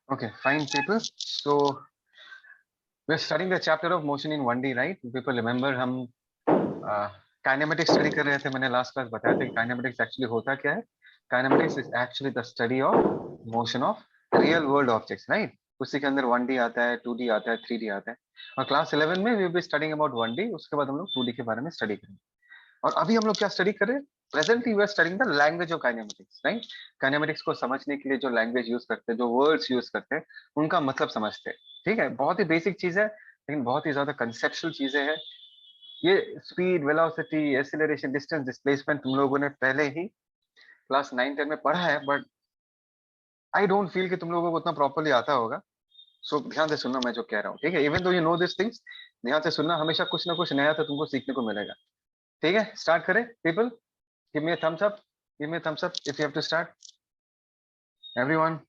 Okay, fine, people. So we're studying the chapter of motion in 1D, right? People remember हम kinematics study कर रहे थे. मैंने last class बताया था कि काइनेमेटिक्स एक्चुअली होता क्या है. Kinematics is actually the study of motion of real world objects, right. उसी के अंदर 1D आता है, 2D आता है, 3D आता है. और क्लास 11 में we will be studying about 1D. उसके बाद हम लोग 2D के बारे में स्टडी करेंगे. और अभी हम लोग क्या स्टडी कर रहे हैं? Presently we are studying the language of kinematics, right. Kinematics को समझने के लिए जो लैंग्वेज यूज करते हैं, जो वर्ड्स यूज करते हैं, उनका मतलब समझते हैं. ठीक है, बहुत ही बेसिक चीज है लेकिन बहुत ही ज्यादा कंसेप्चुअल चीजें हैं. ये speed, velocity, acceleration, distance, displacement तुम लोगों ने पहले ही क्लास 9-10 में पढ़ा है, बट आई डोंट फील कि तुम लोगों को उतना प्रॉपर्ली आता होगा. सो ध्यान से सुनना मैं जो कह रहा हूँ, ठीक है. Even though you know this things, ध्यान से सुनना. हमेशा कुछ ना कुछ नया तो तुमको सीखने को मिलेगा. ठीक है, स्टार्ट करें people. Give me a thumbs up. Give me a thumbs up if you have to start. Everyone.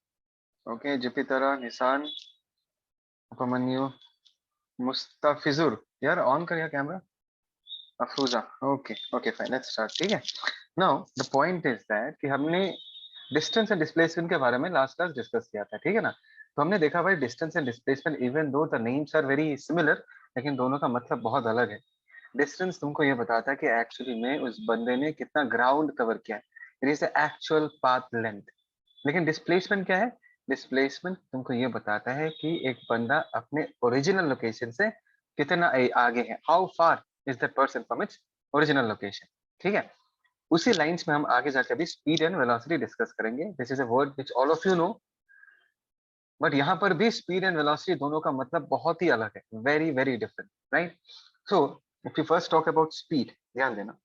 Okay, जिपितरा, निशान, उपमन्यु, मुस्तफिजुर. यार ऑन कर यार camera. Afroza. Okay okay fine, let's start. ठीक है. Now the point is that कि हमने distance and displacement के बारे में लास्ट क्लास डिस्कस किया था, ठीक है ना. तो हमने देखा भाई distance and displacement even though the names are very similar, लेकिन दोनों का मतलब बहुत अलग है. डिस्टेंस तुमको ये बताता है कि एक्चुअली में उस बंदे ने कितना ग्राउंड कवर किया है. It is the actual path length. लेकिन डिस्प्लेसमेंट क्या है? डिस्प्लेसमेंट तुमको ये बताता है कि एक बंदा अपने ओरिजिनल लोकेशन से कितना आगे है. How far is the person from its original location. ठीक है. उसी लाइंस में हम आगे जाकर भी स्पीड एंड वेलोसिटी डिस्कस करेंगे. This is a word which all of you know, but यहाँ पर भी स्पीड एंड वेलोसिटी दोनों का मतलब बहुत ही अलग है. Very very different, right. So if you first talk about speed, ध्यान देना.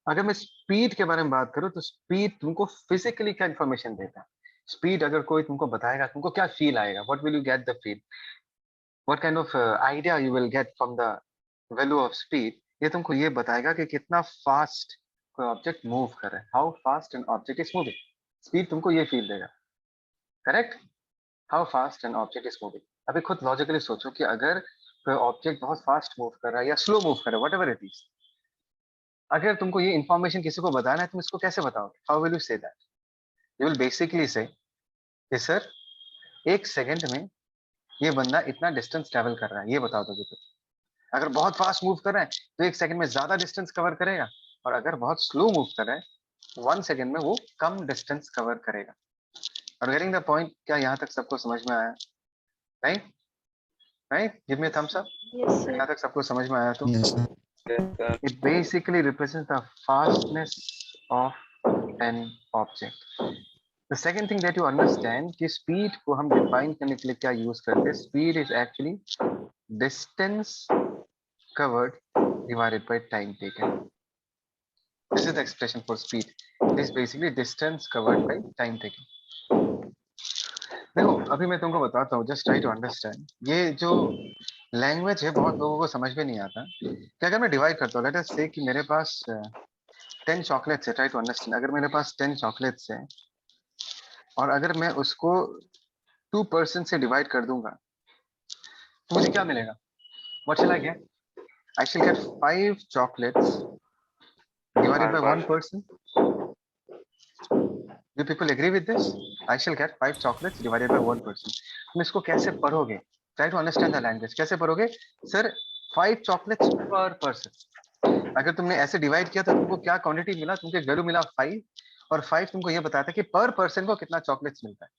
अगर मैं स्पीड के बारे में बात करूं तो स्पीड तुमको फिजिकली क्या इन्फॉर्मेशन देता है? स्पीड अगर कोई तुमको बताएगा, तुमको क्या फील आएगा? What will you get the feel? What kind of idea you will get from the value of speed? ये तुमको ये बताएगा कि कितना फास्ट कोई ऑब्जेक्ट मूव कर रहा है. How fast an object is moving. Speed तुमको ये फील देगा. Correct. How fast an object is moving. अभी खुद लॉजिकली सोचो कि अगर कोई ऑब्जेक्ट बहुत फास्ट मूव कर रहा है या स्लो मूव कर रहा है, वट एवर इट इज, अगर तुमको ये इन्फॉर्मेशन किसी को बताना है, तुम इसको कैसे बताओगे? How will you say that? You will basically से कि सर एक सेकंड में ये बंदा इतना डिस्टेंस ट्रेवल कर रहा है, ये बता दोगे तो. अगर बहुत फास्ट मूव कर रहा है तो एक सेकंड में ज्यादा डिस्टेंस कवर करेगा, और अगर बहुत स्लो मूव कर रहा है 1 सेकंड में वो कम डिस्टेंस कवर करेगा. और गेटिंग द पॉइंट? क्या यहाँ तक सबको समझ में आया? Right. Right, give me thumbs up. Yes, sir. यहाँ तक सबको समझ में आया तो Yes, sir. it basically represents the fastness of an object. The second thing that you understand कि speed को हम define करने के लिए क्या use करते हैं? Speed is actually distance covered divided by time taken. This is the expression for speed. It is basically distance covered by time taken. देखो अभी मैं तुमको बताता हूँ, just try to understand. ये जो लैंग्वेज है बहुत लोगों को समझ में नहीं आता. क्या अगर मैं डिवाइड करता हूँ, लेट अस से कि मेरे पास 10 चॉकलेट्स है. Try to understand. अगर मेरे पास 10 चॉकलेट्स है और अगर मैं उसको 2% से डिवाइड कर दूंगा तो मुझे क्या मिलेगा? What shell I get? I shell gate 5 chocolates divided by 1 person. Do people agree with this? I shall get 5 chocolates divided by 1 person. तुम इसको कैसे पढ़ोगे? Try to understand the language. कैसे पढ़ोगे? Sir 5 chocolates per person. अगर तुमने ऐसे divide किया तो तुमको क्या क्वांटिटी मिला? तुमको एक वैल्यू मिला 5, और 5 तुमको ये बताता है कि पर पर्सन को कितना चॉकलेट्स मिलता है.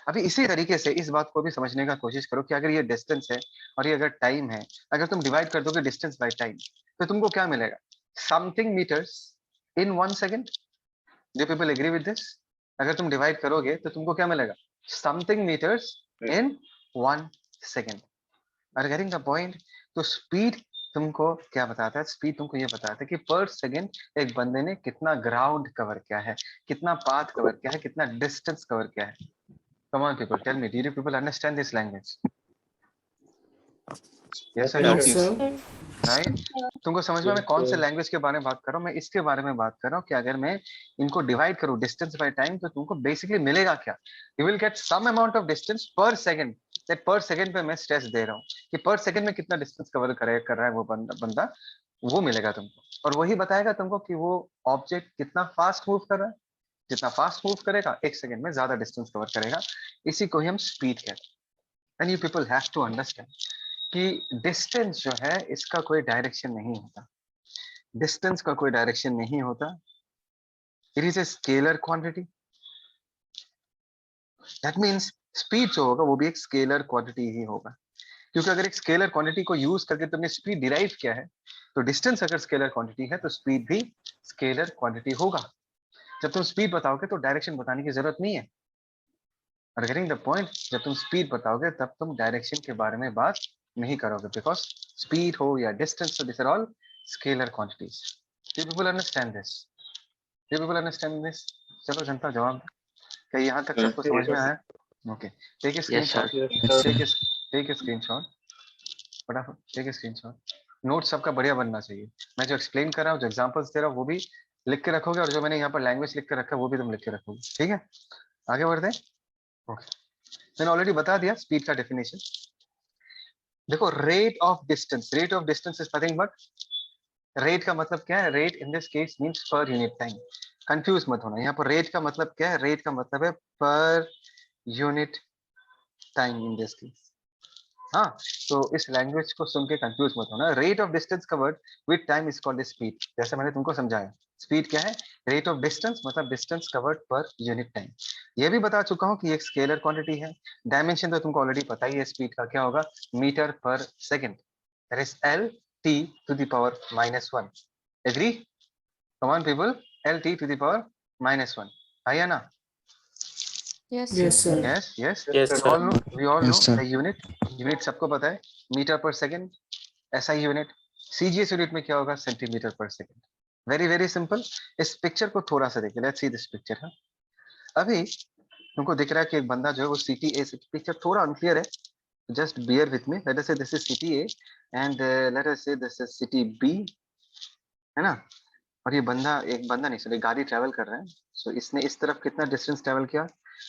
अभी इसी तरीके से इस बात को भी समझने का कोशिश करो कि अगर ये डिस्टेंस है और ये अगर टाइम है, अगर तुम डिवाइड कर दोगे डिस्टेंस बाय टाइम तो तुमको क्या मिलेगा? Something meters in 1 second. Do people agree with this? अगर तुम डिवाइड करोगे तो तुमको क्या मिलेगा? Something meters in 1 second. Are getting the point? तो स्पीड तुमको क्या बताता है? स्पीड तुमको ये बताता है कि पर सेकंड एक बंदे ने कितना ग्राउंड कवर किया है, कितना पाथ कवर किया है, कितना डिस्टेंस कवर किया है. Come on, people, tell me, do you people understand this language? Yes or no? Yes, Yes, sir. sir. Right? तुमको समझ में मैं कौन से लैंग्वेज के बारे में बात कर रहा हूँ? मैं इसके बारे में बात कर रहा हूँ कि अगर मैं इनको डिवाइड करूँ डिस्टेंस बाय टाइम तो तुमको बेसिकली मिलेगा क्या? You will get some amount of distance per second. That per second पे मैं स्ट्रेस दे रहा हूँ कि पर सेकंड में कितना डिस्टेंस कवर कर रहा है वो बंदा वो मिलेगा तुमको. और वही बताएगा तुमको कि वो ऑब्जेक्ट कितना फास्ट मूव कर रहा है. जितना फास्ट मूव करेगा 1 सेकंड में ज्यादा डिस्टेंस कवर करेगा, इसी को ही हम स्पीड कहते हैं। And you people have to understand कि डिस्टेंस जो है इसका कोई डायरेक्शन नहीं होता, डिस्टेंस का कोई डायरेक्शन नहीं होता, it is a scalar quantity. That means speed जो होगा वो भी एक स्केलर क्वांटिटी ही होगा, क्योंकि अगर एक स्केलर क्वांटिटी को यूज करके तुमने स्पीड डिराइव किया है, तो डिस्टेंस अगर स्केलर क्वांटिटी है तो स्पीड भी स्केलर क्वांटिटी होगा। जब तुम स्पीड बताओगे तो डायरेक्शन बताने की जरूरत नहीं है, और गेटिंग द पॉइंट, जब तुम स्पीड बताओगे तब तुम डायरेक्शन के बारे में बात नहीं करोगे, बिकॉज स्पीड हो या distance, so these are all scalar quantities. Do you people understand this? Do you people understand this? चलो जनता जवाब दो। क्या यहाँ तक सबको समझ में आया? Okay, take a Yes, sir. Screenshot, take a screenshot, फटाफट टेक ए स्क्रीनशॉट। नोट सबका बढ़िया बनना चाहिए। मैं जो एक्सप्लेन कर रहा हूँ, जो एग्जांपल्स दे रहा हूँ, वो भी लिख के रखोगे, और जो मैंने यहाँ पर लैंग्वेज लिख के रखा है वो भी तुम लिख के रखोगे, ठीक है? आगे बढ़ते हैं। ओके, मैंने ऑलरेडी बता दिया स्पीड का डेफिनेशन। देखो, rate of distance is nothing but, rate का मतलब क्या है? Rate in this case means पर यूनिट टाइम। कंफ्यूज मत होना, यहाँ पर रेट का मतलब क्या है? रेट का मतलब है पर unit time in this case. हाँ, तो इस लैंग्वेज को सुन के कंफ्यूज मत होना। Rate of distance covered with time is called speed. जैसे मैंने तुमको समझाया, स्पीड क्या है? रेट ऑफ डिस्टेंस मतलब डिस्टेंस कवर्ड पर यूनिट टाइम। ये भी बता चुका हूँ कि एक स्केलर क्वांटिटी है। डायमेंशन तो तुमको ऑलरेडी पता ही है स्पीड का क्या होगा, meter per second, that is L T to the power -1। Agree? Come on people, L T to the power -1, है ना? Yes, Yes, sir. sir. Yes, yes. Yes, We sir. all know, we all know Yes, sir. the unit सबको पता है, metre per second, ऐसा ही unit. CGS unit में क्या होगा? Centimetre पर सेकेंड। Very very simple. इस पिक्चर को थोड़ा सा देखिए, लेट्स सी दिस पिक्चर। है अभी तुमको दिख रहा है कि एक बंदा जो है वो सिटी ए से, पिक्चर थोड़ा अनक्लियर है, just bear with me. Let us say this is city A and let us say this is city B, है ना? और ये बंदा, एक बंदा नहीं सॉरी, गाड़ी ट्रेवल कर रहा है। सो इसने इस तरफ कितना डिस्टेंस ट्रेवल किया?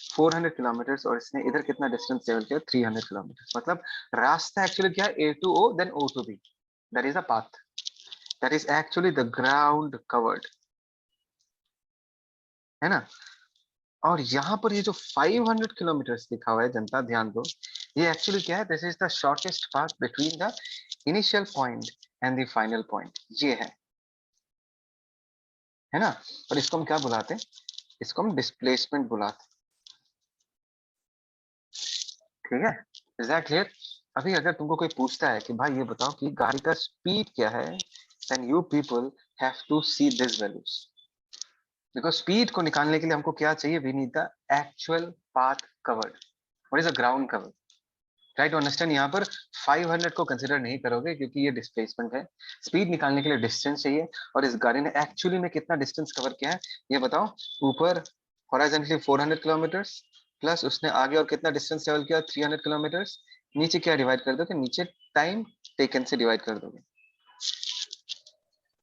400 किलोमीटर, और इसने इधर कितना डिस्टेंस ट्रेवल किया? 300 किलोमीटर। मतलब रास्ता एक्चुअली क्या है? A to O then O to B, that is a path, that is actually the ground covered, है ना? और यहाँ पर ये जो 500 किलोमीटर लिखा हुआ है, जनता ध्यान दो, ये एक्चुअली क्या है? This is the shortest path between the initial point and the final point, ये है ना? और इसको हम क्या बुलाते हैं? इसको हम डिस्प्लेसमेंट बुलाते हैं, ठीक है? Is that clear? अभी अगर तुमको कोई पूछता है कि भाई ये बताओ कि गाड़ी का स्पीड क्या है, then you people have to see this values, because speed को निकालने के लिए हमको क्या चाहिए? We need the actual path covered, what is a ground cover. Try to understand, यहाँ पर 500 को कंसिडर नहीं करोगे क्योंकि ये डिस्प्लेसमेंट है। स्पीड निकालने के लिए डिस्टेंस चाहिए, और इस गाड़ी ने एक्चुअली में कितना डिस्टेंस कवर किया है ये बताओ। ऊपर हॉरिजॉन्टली 400 किलोमीटर्स, प्लस उसने आगे और कितना डिस्टेंस ट्रेवल किया? 300 किलोमीटर्स। नीचे क्या डिवाइड कर दोगे? नीचे टाइम टेकन से डिवाइड कर दोगे।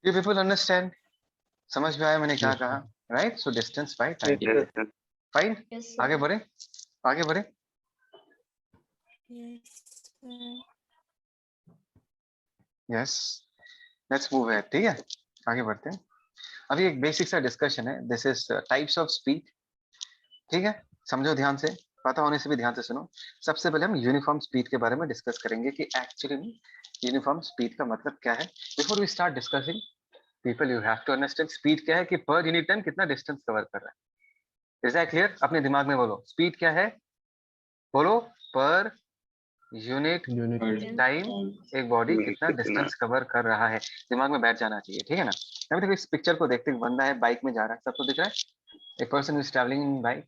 You people understand? समझ में आया मैंने क्या कहा? Right, so distance by time. Yes, sir. Fine, Yes, आगे sir. बढ़े, आगे बढ़े। Yes, sir. Yes, let's move ahead, ठीक है? आगे बढ़ते हैं। अभी एक बेसिक सा डिस्कशन है, this is types of speed, ठीक है? समझो ध्यान से, पता होने से भी ध्यान से सुनो। सबसे पहले हम यूनिफॉर्म स्पीड के बारे में डिस्कस करेंगे कि एक्चुअली में यूनिफॉर्म स्पीड का मतलब क्या है। Before we start discussing, people you have to understand speed क्या है, कि पर यूनिट टाइम कितना डिस्टेंस कवर कर रहा है। Is that clear? अपने दिमाग में बोलो, स्पीड क्या है? बोलो, पर यूनिट टाइम एक बॉडी कितना डिस्टेंस कवर कर रहा है, दिमाग में बैठ जाना चाहिए, ठीक है ना? अभी देखो इस पिक्चर को देखते, बंदा है बाइक में जा रहा है, सबको दिख रहा है, एक person is travelling in bike,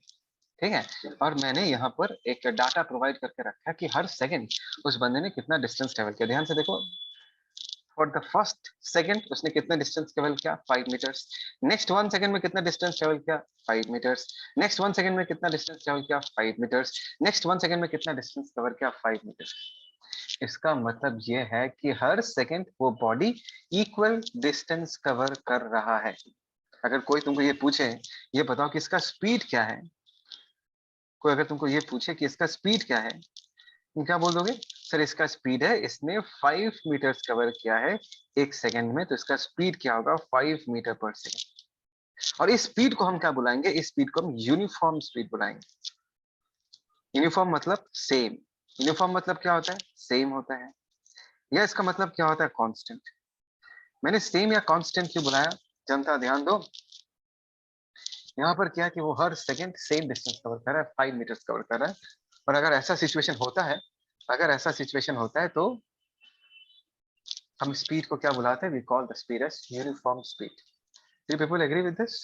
ठीक है? और मैंने यहाँ पर एक डाटा प्रोवाइड करके रखा है कि हर सेकंड उस बंदे ने कितना डिस्टेंस ट्रेवल किया। ध्यान से देखो, फॉर द फर्स्ट सेकंड उसने कितना डिस्टेंस ट्रेवल किया? 5 मीटर्स। नेक्स्ट 1 सेकंड में कितना डिस्टेंस ट्रेवल किया? 5 मीटर्स। नेक्स्ट 1 सेकंड में कितना डिस्टेंस ट्रेवल किया? 5 मीटर्स। नेक्स्ट 1 सेकंड में कितना डिस्टेंस कवर किया? 5 मीटर्स। इसका मतलब ये है कि हर सेकंड वो बॉडी इक्वल डिस्टेंस कवर कर रहा है। अगर कोई तुमको ये पूछे, ये बताओ कि इसका स्पीड क्या है, कोई अगर तुमको ये पूछे कि इसका स्पीड क्या है, तुम क्या बोल दोगे? सर इसका स्पीड है, इसने 5 मीटर्स कवर किया है 1 सेकंड में, तो इसका स्पीड क्या होगा? 5 मीटर पर सेकंड। और इस स्पीड को हम क्या बुलाएंगे? इस स्पीड को हम यूनिफॉर्म स्पीड बुलाएंगे। यूनिफॉर्म मतलब सेम। यूनिफॉर्म मतलब क्या होता है? सेम होता है। या इसका मतलब क्या होता है? कांस्टेंट। मैंने सेम या कांस्टेंट क्यों बुलाया? जनता ध्यान दो, यहाँ पर क्या है कि वो हर सेकंड सेम डिस्टेंस कवर कर रहा है, 5 मीटर्स कवर कर रहा है। और अगर ऐसा सिचुएशन होता है, अगर ऐसा सिचुएशन होता है तो हम स्पीड को क्या बुलाते हैं? We call the speed as uniform speed. Do people agree with this?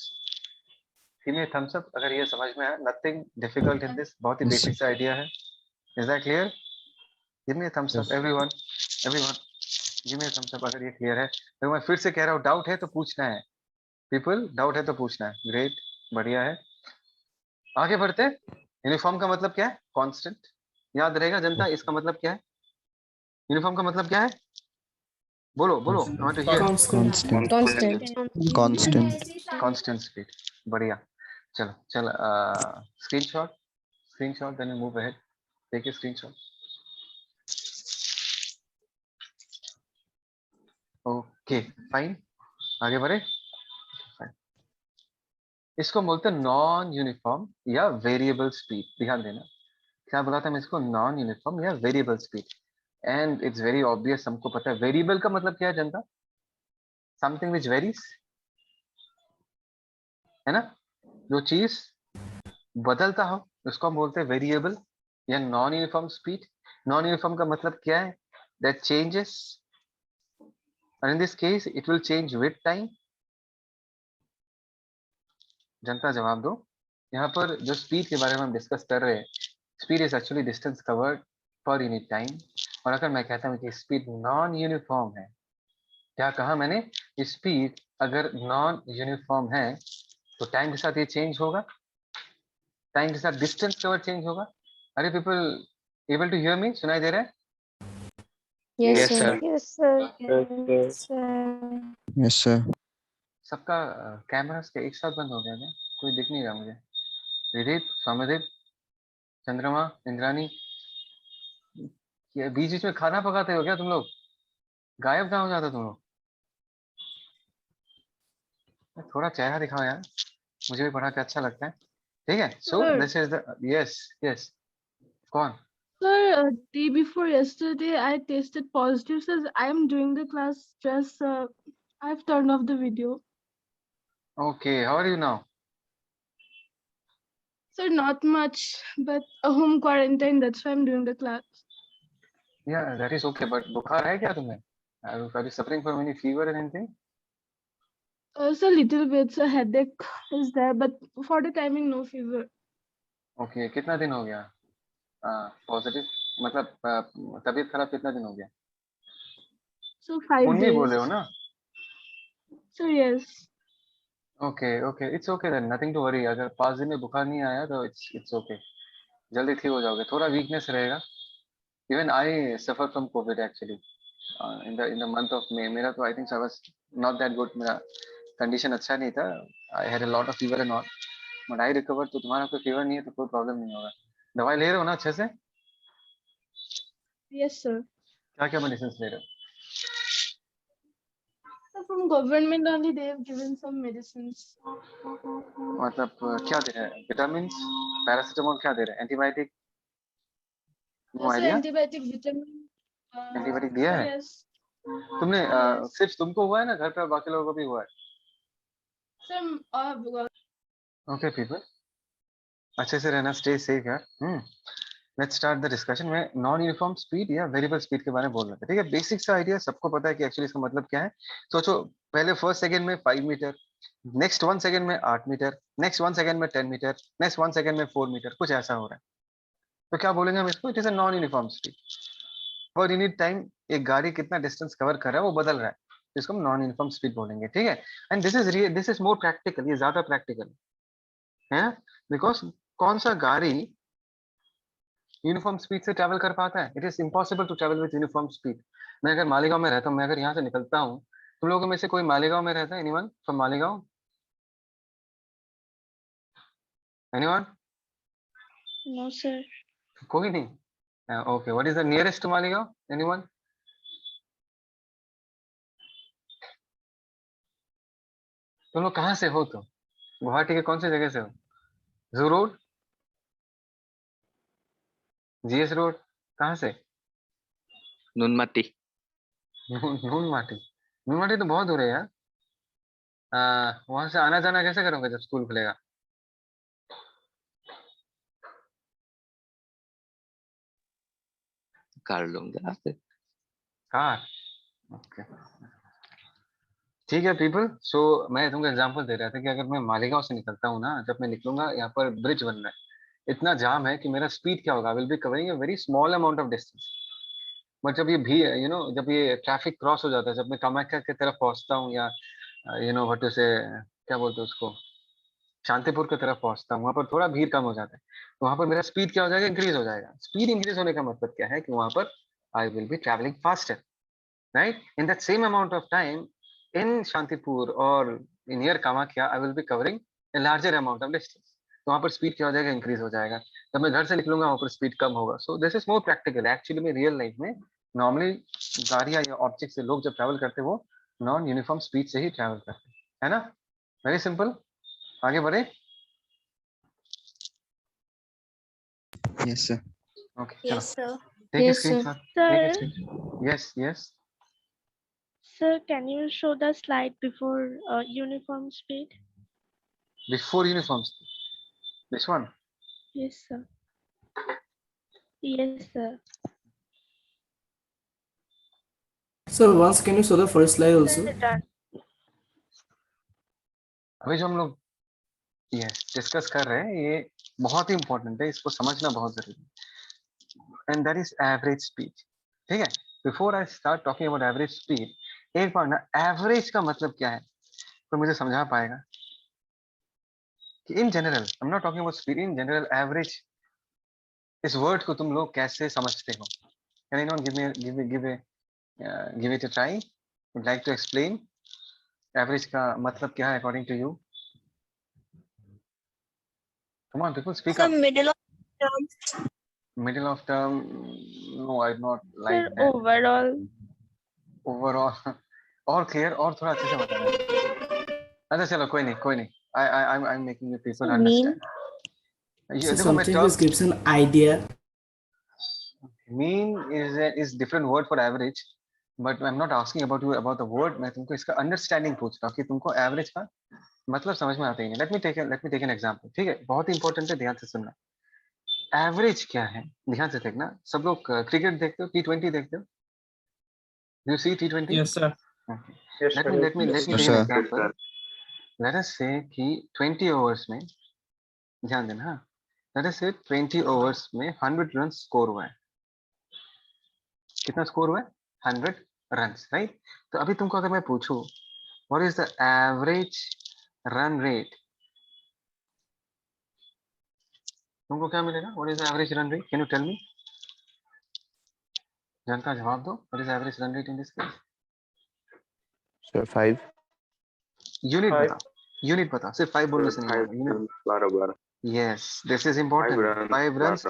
Give me a thumbs up अगर ये समझ में आया। नथिंग डिफिकल्ट इन दिस, बहुत ही Yes, बेसिक सा आइडिया है। Is that clear? Give me a thumbs up yes. Everyone, everyone give me a thumbs up अगर ये क्लियर है। तो मैं फिर से कह रहा हूँ, डाउट है तो पूछना है। पीपल डाउट है तो पूछना है। ग्रेट, बढ़िया है। आगे बढ़ते हैं। यूनिफॉर्म का मतलब क्या है? कांस्टेंट। याद रहेगा जनता, इसका मतलब क्या है? यूनिफॉर्म का मतलब क्या है? बोलो बोलो, I want to hear. Constant. Constant. Constant. Constant. Constant speed, बढ़िया। चलो चल, screenshot, screenshot, then move ahead. Take a screenshot. Okay fine, आगे बढ़े। Fine. इसको बोलते हैं नॉन यूनिफॉर्म या वेरिएबल स्पीड। ध्यान देना, क्या बोला था मैं इसको? नॉन यूनिफॉर्म या variable speed. And it's very obvious, हमको पता है वेरिएबल का मतलब क्या है जनता? समथिंग विच वेरीज, है ना? जो चीज बदलता हो उसको हम बोलते हैं वेरिएबल या non uniform speed. Non uniform का मतलब क्या है? दैट चेंजेस, और इन this case it will change with time. जनता जवाब दो। यहाँ पर जो स्पीड के बारे में हम डिस्कस कर रहे हैं, speed is actually distance covered पर यूनिट टाइम। और अगर मैं कहता हूँ कि स्पीड नॉन यूनिफॉर्म है, क्या कहा मैंने? स्पीड अगर नॉन यूनिफॉर्म है तो टाइम के साथ ये चेंज होगा, टाइम के साथ डिस्टेंस कवर चेंज होगा। अरे people able to hear me? सुनाई दे रहा है? Yes, Yes, sir. sir. Yes, sir. Yes, sir. Yes, sir. सबका कैमरास के एक साथ बंद हो गया क्या? कोई दिख नहीं रहा मुझे। विदित, सौम्यदीप, चंद्रमा, इंद्रानी, ये बीच बीच में खाना पकाते हो क्या तुम लोग? गायब कहाँ हो जाते हो तुम लोग? थोड़ा चेहरा दिखाओ यार, मुझे भी पढ़ा के अच्छा लगता है। ठीक है, सो Sir, this is the, yes yes. कौन? sir, day before yesterday, I tested positive. Says I am doing the class. Just I've turned off the video. Okay, how are you now? Sir, not much, but a home quarantine. That's why I'm doing the class. Yeah that is okay, but बुखार है क्या तुम्हें? Are you suffering from any fever और anything? So little bit, a headache is there, but for the timing, no fever. Okay, कितना दिन हो गया positive? मतलब तबीयत खराब कितना दिन हो गया? So 5 मुन्नी बोले days. हो ना? So yes. Okay okay, it's okay then, nothing to worry. अगर 5 दिन में बुखार नहीं आया तो इट्स ओके, जल्दी ठीक हो जाओगे। थोड़ा वीकनेस रहेगा। Even I suffer from Covid actually in the month of May. मेरा तो I think I was not that good, मेरा कंडीशन अच्छा नहीं था। I had a lot of fever and all, but I recover. तो तुम्हारा कोई फीवर नहीं है तो कोई प्रॉब्लम नहीं होगा। दवाई ले रहे हो ना अच्छे से? Yes, sir. क्या क्या मेडिसिन ले रहे So from government only, they have given some medicines. हो? मतलब क्या दे रहे हैं? विटामिन, पैरासीटामोल, क्या दे रहे हैं? Antibiotic? No So idea. antibiotic, vitamin. Antibiotic दिया So है? yes. तुमने Yes. सिर्फ तुमको हुआ है ना, घर पे बाकी लोगों को भी हुआ है? Some ओके पीपल, अच्छे से रहना, स्टे सेफ यार। लेट्स स्टार्ट द डिस्कशन में नॉन यूनिफॉर्म स्पीड या वेरिएबल स्पीड के बारे में बोल रहे थे। ठीक है, बेसिक सा आइडिया सबको पता है कि एक्चुअली इसका मतलब क्या है। सोचो, पहले फर्स्ट सेकंड में 5 मीटर, नेक्स्ट 1 सेकंड में 8 मीटर, नेक्स्ट 1 सेकंड में 10 मीटर, नेक्स्ट 1 सेकंड में 4 मीटर, कुछ ऐसा हो रहा है। तो क्या बोलेंगे हम इसको? It is a non uniform speed. पर यूनिट टाइम एक गाड़ी कितना डिस्टेंस कवर कर रहा है वो बदल रहा है, तो इसको हम नॉन यूनिफॉर्म स्पीड बोलेंगे। ठीक है, and this is more practical, ये ज्यादा प्रैक्टिकल है। बिकॉज कौन सा गाड़ी यूनिफॉर्म स्पीड से ट्रैवल कर पाता है? It is impossible to travel with uniform speed. मैं अगर मालेगांव में रहता हूँ, मैं अगर यहाँ से निकलता हूँ, तुम लोगों में से कोई मालेगांव में रहता है? Anyone from Malegaon? Anyone? No, sir. कोई नहीं। Okay, what is the nearest to Malegaon? Anyone? तुम लोग कहाँ से हो? तो गुवाहाटी के कौन सी जगह से हो? जू रोड, जीएस रोड, कहाँ से? नुनमाटी। नून माटी, नून माटी तो बहुत दूर है यार। वहां से आना जाना कैसे करोगे जब स्कूल खुलेगा? कर लूंगा फिर। कार, ओके ठीक है पीपल। सो मैं तुमको एग्जांपल दे रहा था कि अगर मैं मालेगांव से निकलता हूँ ना, जब मैं निकलूंगा, यहाँ पर ब्रिज बन रहा है, इतना जाम है कि मेरा स्पीड क्या होगा, will be covering a very small amount of distance. But जब ये भी जब ये ट्रैफिक क्रॉस हो जाता है, जब मैं कामाख्या की तरफ पहुंचता हूँ, या व्हाट टू से, क्या बोलते हैं उसको, शांतिपुर की तरफ पहुंचता हूँ, वहां पर थोड़ा भीड़ कम हो जाता है, तो वहां पर मेरा स्पीड क्या हो जाएगा, इंक्रीज हो जाएगा। स्पीड इंक्रीज होने का मतलब क्या है कि वहां पर I will be travelling faster, right? In that same amount of time, in Shantipur or in near Kamakya, I will be covering a larger amount of distance. तो वहाँ पर स्पीड क्या हो जाएगा, इंक्रीज हो जाएगा। जब मैं घर से निकलूंगा वहाँ पर स्पीड कम होगा। सो this is more practical actually. में रियल लाइफ में नॉर्मली गाड़ियाँ या ऑब्जेक्ट से लोग जब ट्रैवल करते हैं, वो नॉन यूनिफॉर्म स्पीड से ही ट्रैवल करते हैं, है ना? Very simple. आगे बढ़े। Yes, sir. ओके चलो, Yes, sir. Take Yes, sir. Screenshot, take Sir, screenshot. Yes yes, sir, can you show the slide before uniform speed? Before uniform, this one. Yes, sir. Yes, sir. So once can you show the first slide also? Sir, done. अभी जो हम लोग yes discuss कर रहे हैं, ये बहुत ही important है, इसको समझना बहुत जरूरी है। And that is average speed. ठीक है, before I start talking about average speed, एक बार ना एवरेज का मतलब क्या है तो मुझे समझा पाएगा कि in general, I am not talking about speed, in general average इस वर्ड को तुम लोग कैसे समझते हो? Can anyone give it a try? Would like to explain average का मतलब क्या है according to you? Come on people, speak Sir, up. middle of term. Middle of term, no I not Sir, like that. overall. Overall और clear, और थोड़ा अच्छे से बताना। अच्छा चलो, कोई नहीं कोई नहीं, I am making you Sir, people mean. Understand. ये So देखो, मैं something term which gives an idea. Mean is different word for average, but I am not asking about you about the word. मैं तुमको इसका understanding पूछ रहा हूँ कि तुमको एवरेज का मतलब समझ में आता ही नहीं। Let me take an example. ठीक है, बहुत ही इंपॉर्टेंट है, ध्यान से सुनना। एवरेज क्या है, ध्यान से देखना। सब लोग क्रिकेट देखते हो, T20 देखते हो? You see T20? Yes, sir. Yes, let sir. Me let me let me Yes, take an sir. Example. Let us से कि 20 ओवर्स में, ध्यान देना, हाँ, लेट अस से 20 ओवर्स में 100 रन स्कोर हुआ है। कितना स्कोर हुआ है? 100 रन्स, राइट? तो अभी तुमको अगर मैं पूछूं what is the average run rate, तुमको क्या मिलेगा? What is the average run rate? Can you tell me? जनता जवाब दो, what is average run rate in this case? Sir, 5. Unit Five. बताओ, यूनिट बताओ, सिर्फ 5 बोलने से नहीं होगा, unit. 12 yes, this is important. 5 runs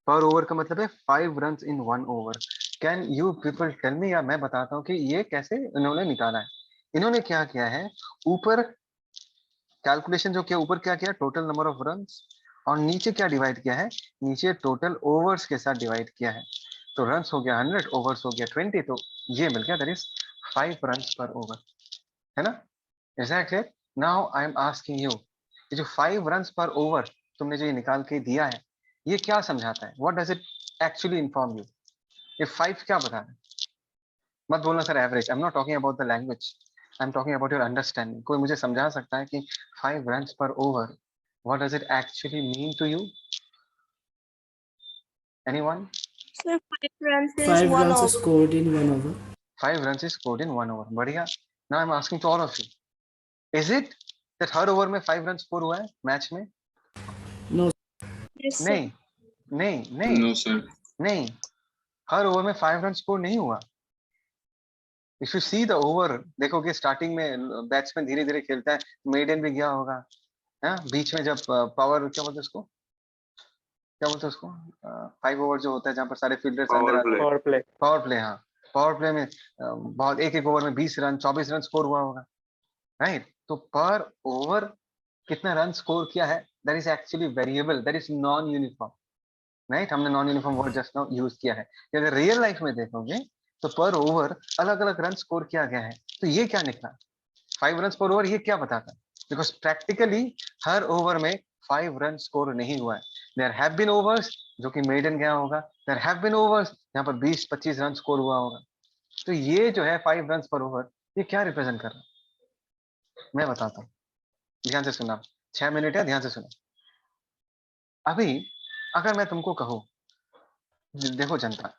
पर ओवर का मतलब है 5 runs in 1 over. Can you people tell मी, या मैं बताता हूँ कि ये कैसे इन्होंने निकाला है। इन्होंने क्या किया है, ऊपर कैलकुलेशन जो किया, ऊपर क्या किया, टोटल नंबर ऑफ रन्स, और नीचे क्या डिवाइड किया है, नीचे टोटल ओवर्स के साथ डिवाइड किया है। तो रन्स हो गया 100, ओवर्स हो गया 20, तो ये मिल गया, दैट इज 5 रन्स पर ओवर, है ना? Is that clear? Now I am asking you, ये जो 5 रन्स पर ओवर तुमने जो ये निकाल के दिया है, ये क्या समझाता है? What does it actually inform you? ये 5 क्या बता रहा है? मत बोलना sir average, I am not talking about the language, I am talking about your understanding. कोई मुझे समझा सकता है कि 5 रन्स पर over, what does it actually mean to you? Anyone? Sir, 5 runs is 5 1 runs over. scored in 1 over. 5 runs is scored in 1 over, बढ़िया। Now I am asking to all of you, is it that हर over में 5 run score हुआ है match में? No. Yes, sir. नहीं नहीं नहीं no sir. नहीं, हर ओवर में 5 रन स्कोर नहीं हुआ। If you see the over, देखोगे स्टार्टिंग में बैट्समैन धीरे धीरे खेलता है, मेडन भी गया होगा, हाँ, बीच में जब पावर, क्या बोलते हैं उसको, क्या बोलते हैं उसको, 5 ओवर जो होता है जहाँ पर सारे फील्डर्स अंदर आते हैं, Power play. पावर प्ले, हाँ, पावर प्ले में बहुत एक एक ओवर में 20 रन 24 रन स्कोर हुआ होगा, राइट? तो पर ओवर कितना रन स्कोर किया है, that is actually variable, that is non uniform, right? हमने non uniform word just now use किया है। कि अगर रियल लाइफ में देखोगे तो पर ओवर अलग अलग रन स्कोर किया गया है। तो ये क्या निकला, 5 रन पर ओवर, ये क्या बताता है? बिकॉज प्रैक्टिकली हर ओवर में 5 रन स्कोर नहीं हुआ है। देयर हैव बीन ओवर्स जो कि मेडन गया होगा, देयर हैव बीन ओवर्स यहाँ पर 20-25 रन स्कोर हुआ होगा। तो ये जो है 5 रन पर ओवर, ये क्या रिप्रेजेंट कर रहा है मैं बताता हूँ, ध्यान से सुनना। 6 मिनट है, ध्यान से सुनो। अभी अगर मैं तुमको कहूँ, देखो जनता,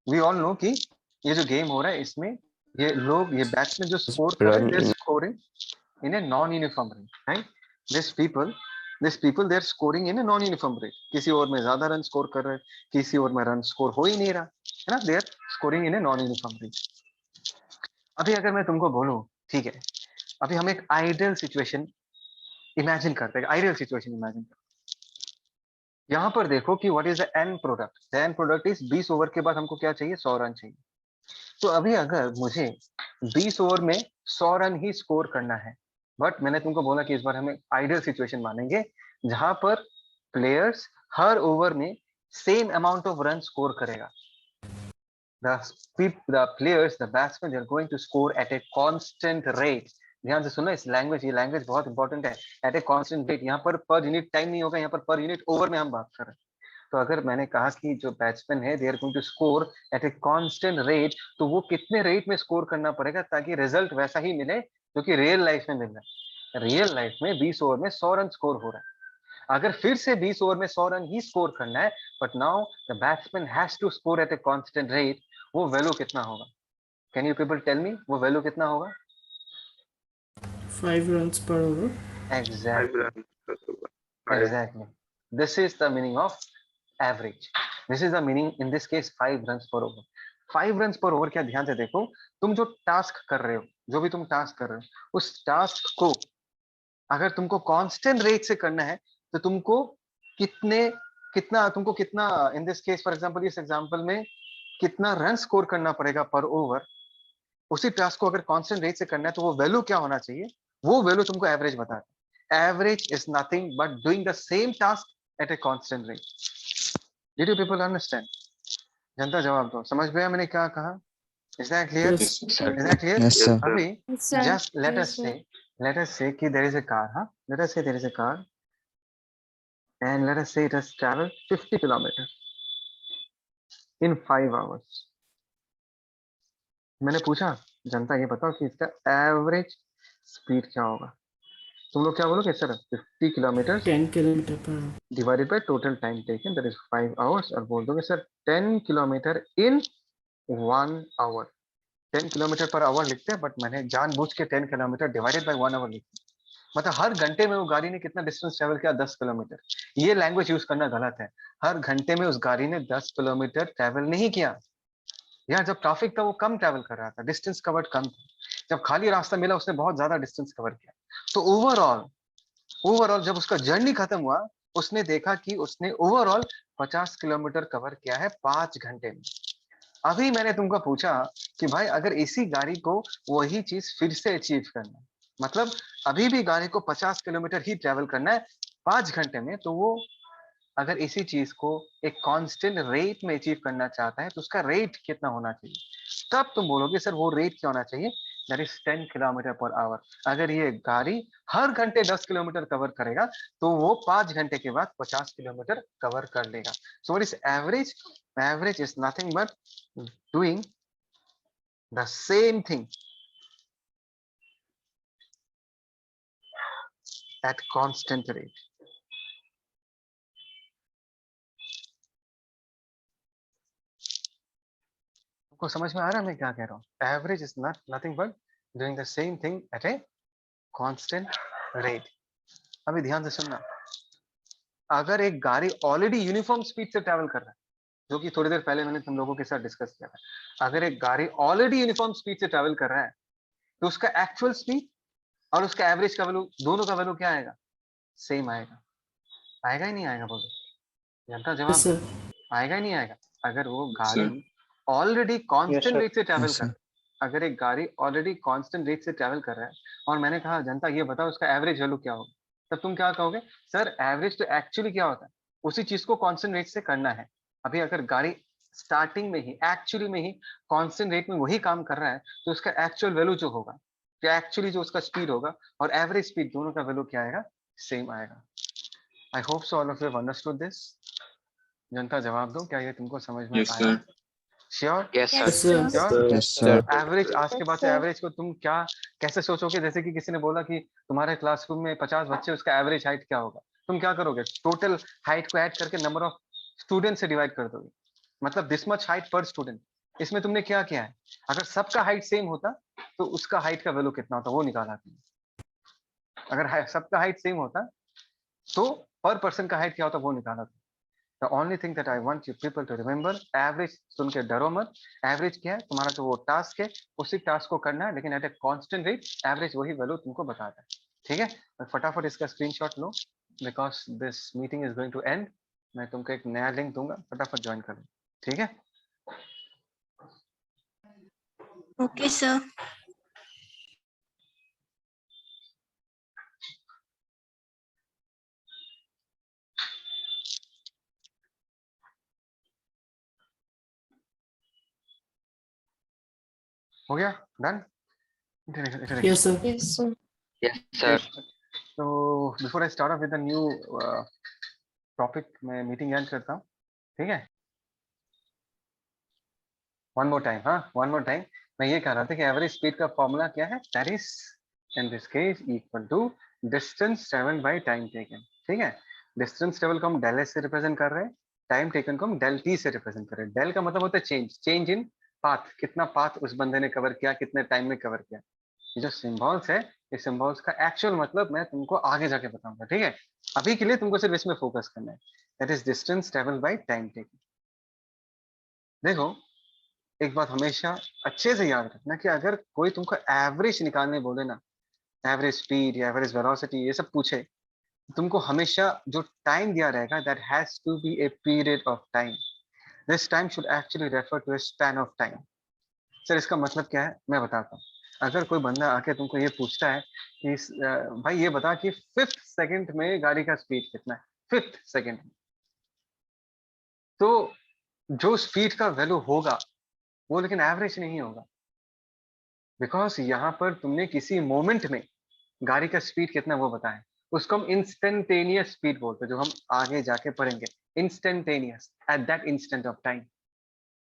वी ऑल नो कि ये जो गेम हो रहा है इसमें ये लोग, ये बैट्समैन जो स्कोर कर रहे हैं, they are scoring in a non-uniform rate, right? These people, they are scoring in a non-uniform rate. किसी ओवर में ज्यादा रन स्कोर कर रहे हैं, किसी ओवर में रन स्कोर हो ही नहीं रहा, है ना? They are scoring in a non-uniform rate. अभी अगर मैं तुमको बोलूं, ठीक है, अभी हम एक आइडियल सिचुएशन इमेजिन करते हैं, आइडियल सिचुएशन इमेजिन करते हैं। यहाँ पर देखो कि what is the end product, the end product is 20 over के बाद हमको क्या चाहिए, 100 रन चाहिए। तो अभी अगर मुझे 20 ओवर में 100 रन ही स्कोर करना है, बट मैंने तुमको बोला कि इस बार हमें आइडियल सिचुएशन मानेंगे जहां पर प्लेयर्स हर ओवर में same amount of run score करेगा। the players, the batsmen, they are going to score at a constant rate. ध्यान से सुनो इस लैंग्वेज, ये लैंग्वेज बहुत इंपॉर्टेंट है। एट ए कांस्टेंट रेट, यहाँ पर यूनिट टाइम नहीं होगा, यहाँ पर यूनिट ओवर में हम बात कर रहे हैं। तो अगर मैंने कहा कि जो बैट्समैन है they are going to score at a constant rate, तो वो कितने रेट में स्कोर करना पड़ेगा ताकि रिजल्ट वैसा ही मिले जो कि रियल लाइफ में मिल रहा है। रियल लाइफ में 20 ओवर में 100 रन स्कोर हो रहा है। अगर फिर से 20 ओवर में 100 रन ही स्कोर करना है, but now the batsman has to score at a constant rate, वो वैल्यू कितना होगा? Can you people tell me वो वैल्यू कितना होगा? 5 runs per over. Exactly. Exactly. This is the meaning of average. This is the meaning in this case 5 runs per over. 5 runs per over क्या, ध्यान से देखो, तुम जो टास्क कर रहे हो, जो भी तुम टास्क कर रहे हो, उस टास्क को अगर तुमको कांस्टेंट रेट से करना है तो तुमको कितना इन दिस केस फॉर एग्जांपल, इस एग्जांपल में कितना रन स्कोर करना पड़ेगा पर ओवर। उसी टास्क को अगर कांस्टेंट रेट से करना है तो वो वैल्यू क्या होना चाहिए? वो वैल्यू तुमको एवरेज बताता है। Average is nothing but doing the same task at a constant rate. Did you people understand? जनता जवाब दो, समझ में आया मैंने क्या कहा? Is that clear? Yes. Is that clear? Yes, sir. अभी Yes, sir. Just let Yes, us से कि देयर इज अ कार, हाँ, let us say there is a car and let us say it has traveled 50 kilometers in 5 hours. मैंने पूछा जनता ये बताओ कि इसका एवरेज स्पीड क्या होगा? तुम लोग क्या बोलोगे sir? 50 kilometre 10 kilometer per hour. Divided by total time taken, that is 5 hours, और बोल दोगे sir 10 kilometre in 1 hour. 10 kilometre per hour लिखते हैं, बट मैंने जानबूझ के 10 किलोमीटर डिवाइडेड बाय 1 आवर लिखा। मतलब हर घंटे में वो गाड़ी ने कितना डिस्टेंस ट्रेवल किया? 10 किलोमीटर। ये लैंग्वेज यूज करना गलत है। हर घंटे में उस गाड़ी ने 10 किलोमीटर ट्रेवल नहीं किया। यार जब ट्रैफिक था वो कम ट्रेवल कर रहा था, डिस्टेंस कवर्ड कम था। जब खाली रास्ता मिला उसने बहुत ज्यादा डिस्टेंस कवर किया। तो ओवरऑल जब उसका जर्नी खत्म हुआ, उसने देखा कि उसने ओवरऑल 50 किलोमीटर कवर किया है 5 घंटे में। अभी मैंने तुमको पूछा कि भाई अगर इसी गाड़ी को वही चीज फिर से अचीव करना है, मतलब अभी भी गाड़ी को 50 किलोमीटर ही ट्रेवल करना है 5 घंटे में, तो वो अगर इसी चीज को एक कांस्टेंट रेट में अचीव करना चाहता है तो उसका रेट कितना होना चाहिए? तब तुम बोलोगे सर वो रेट क्या होना चाहिए? That is 10 kilometre per our. अगर ये गाड़ी हर घंटे 10 किलोमीटर कवर करेगा तो वो 5 घंटे के बाद 50 किलोमीटर कवर कर लेगा। So what is average? Average is nothing but doing the same thing at constant rate. आपको समझ में आ रहा है मैं क्या कह रहा हूँ? Average is nothing but doing the same thing at a constant rate. अभी ध्यान से सुनना, अगर एक गाड़ी ऑलरेडी यूनिफॉर्म स्पीड से ट्रेवल कर रहा है, जो कि थोड़ी देर पहले मैंने तुम लोगों के साथ डिस्कस किया था, अगर एक गाड़ी ऑलरेडी यूनिफॉर्म स्पीड से ट्रेवल कर रहा है तो उसका एक्चुअल स्पीड और उसका एवरेज का वैल्यू, दोनों का वैल्यू क्या आएगा? सेम आएगा। आएगा ही नहीं आएगा? बोलो जनता Yes, जवाब। sir. आएगा ही नहीं आएगा? अगर वो गाड़ी ऑलरेडी कांस्टेंट रेट से ट्रैवल Yes, कर, sir. अगर एक गाड़ी ऑलरेडी कांस्टेंट रेट से ट्रैवल कर रहा है और मैंने कहा जनता ये बताओ उसका एवरेज वैल्यू क्या होगा? तब तुम क्या कहोगे, सर एवरेज तो एक्चुअली क्या होता है, उसी चीज को कांस्टेंट रेट से करना है। अभी अगर गाड़ी स्टार्टिंग में ही एक्चुअली में ही कांस्टेंट रेट में वही काम कर रहा है, तो उसका एक्चुअल वैल्यू जो होगा, एक्चुअली जो उसका स्पीड होगा और एवरेज स्पीड, दोनों का वैल्यू क्या आएगा, सेम आएगा। I hope so all of you have understood this. जनता जवाब दो, क्या ये तुमको समझ में आया? Sure? Yes, sir. Yes, sir. Sure? Yes, sir. Average, आज के Yes, बाद से sir. एवरेज को तुम क्या कैसे सोचोगे? जैसे कि किसी ने बोला कि तुम्हारे क्लासरूम में 50 बच्चे, उसका एवरेज हाइट क्या होगा? तुम क्या करोगे, टोटल हाइट को ऐड करके नंबर ऑफ स्टूडेंट से डिवाइड कर दोगे, मतलब दिस मच हाइट पर स्टूडेंट। इसमें तुमने क्या किया है, अगर सबका हाइट सेम होता तो उसका हाइट का वैल्यू कितना होता, वो निकाला तुमने। अगर सबका हाइट सेम होता तो पर पर्सन का हाइट क्या होता, वो निकाला था। The only thing that I want you people to remember, average सुन के डरो मत। एवरेज क्या है, तुम्हारा जो वो टास्क है, उसी टास्क को करना है, लेकिन at a constant rate. Average वही वैल्यू तुमको बताता है, ठीक है? मैं फटाफट इसका स्क्रीनशॉट लो, because this meeting is going to end. मैं तुमको एक नया लिंक दूंगा, फटाफट ज्वाइन कर लो, ठीक है? Okay, sir. हो गया, done? Yes, sir. Yes, sir. Yes, sir. So before I start off with a new topic, मैं मीटिंग एंड करता हूँ, ठीक है? वन मोर टाइम, हाँ वन मोर टाइम। मैं ये कह रहा था कि एवरेज स्पीड का फॉर्मूला क्या है, that is in this case equal to distance travel by time taken, ठीक है? डिस्टेंस ट्रेवल को हम डेल एस से रिप्रेजेंट कर रहे हैं, टाइम टेकन को हम डेल टी से रिप्रेजेंट कर रहे हैं। डेल का मतलब होता है चेंज, चेंज इन पाथ, कितना पाथ उस बंदे ने कवर किया, कितने टाइम में कवर किया। ये जो सिंबल्स है, इस सिंबल्स का एक्चुअल मतलब मैं तुमको आगे जाके बताऊंगा, ठीक है? अभी के लिए तुमको सिर्फ इसमें फोकस करना है, that is distance travel by time taken. देखो, एक बात हमेशा अच्छे से याद रखना कि अगर कोई तुमको एवरेज निकालने बोले ना, एवरेज स्पीड या एवरेज वेलोसिटी ये सब पूछे, तुमको हमेशा जो टाइम दिया रहेगा, that has to be a period of time. This time should actually refer to a span of time. Sir इसका मतलब क्या है, मैं बताता हूँ। अगर कोई बंदा आके तुमको ये पूछता है कि भाई ये बता कि 5th सेकंड में गाड़ी का स्पीड कितना है, 5th सेकंड में, तो जो स्पीड का वैल्यू होगा वो लेकिन एवरेज नहीं होगा, बिकॉज यहाँ पर तुमने किसी मोमेंट में गाड़ी का स्पीड कितना वो बताया, उसको हम इंस्टेंटेनियस स्पीड बोलते हैं, जो हम आगे जाके पढ़ेंगे। Instantaneous, at that instant of time.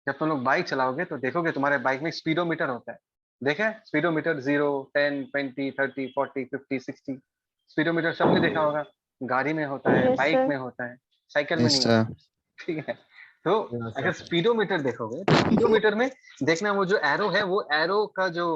जब तुम लोग बाइक चलाओगे तो देखोगे तुम्हारे बाइक में स्पीडोमीटर होता है, देखा है? स्पीडोमीटर 0, 10, 20, 30, 40, 50, 60 स्पीडोमीटर सबने देखा होगा। गाड़ी में होता है, Yes, बाइक sir. में होता है, साइकिल में Yes, नहीं sir. होता, ठीक है? तो अगर स्पीडोमीटर देखोगे तो स्पीडोमीटर में देखना, वो जो एरो है, वो एरो का जो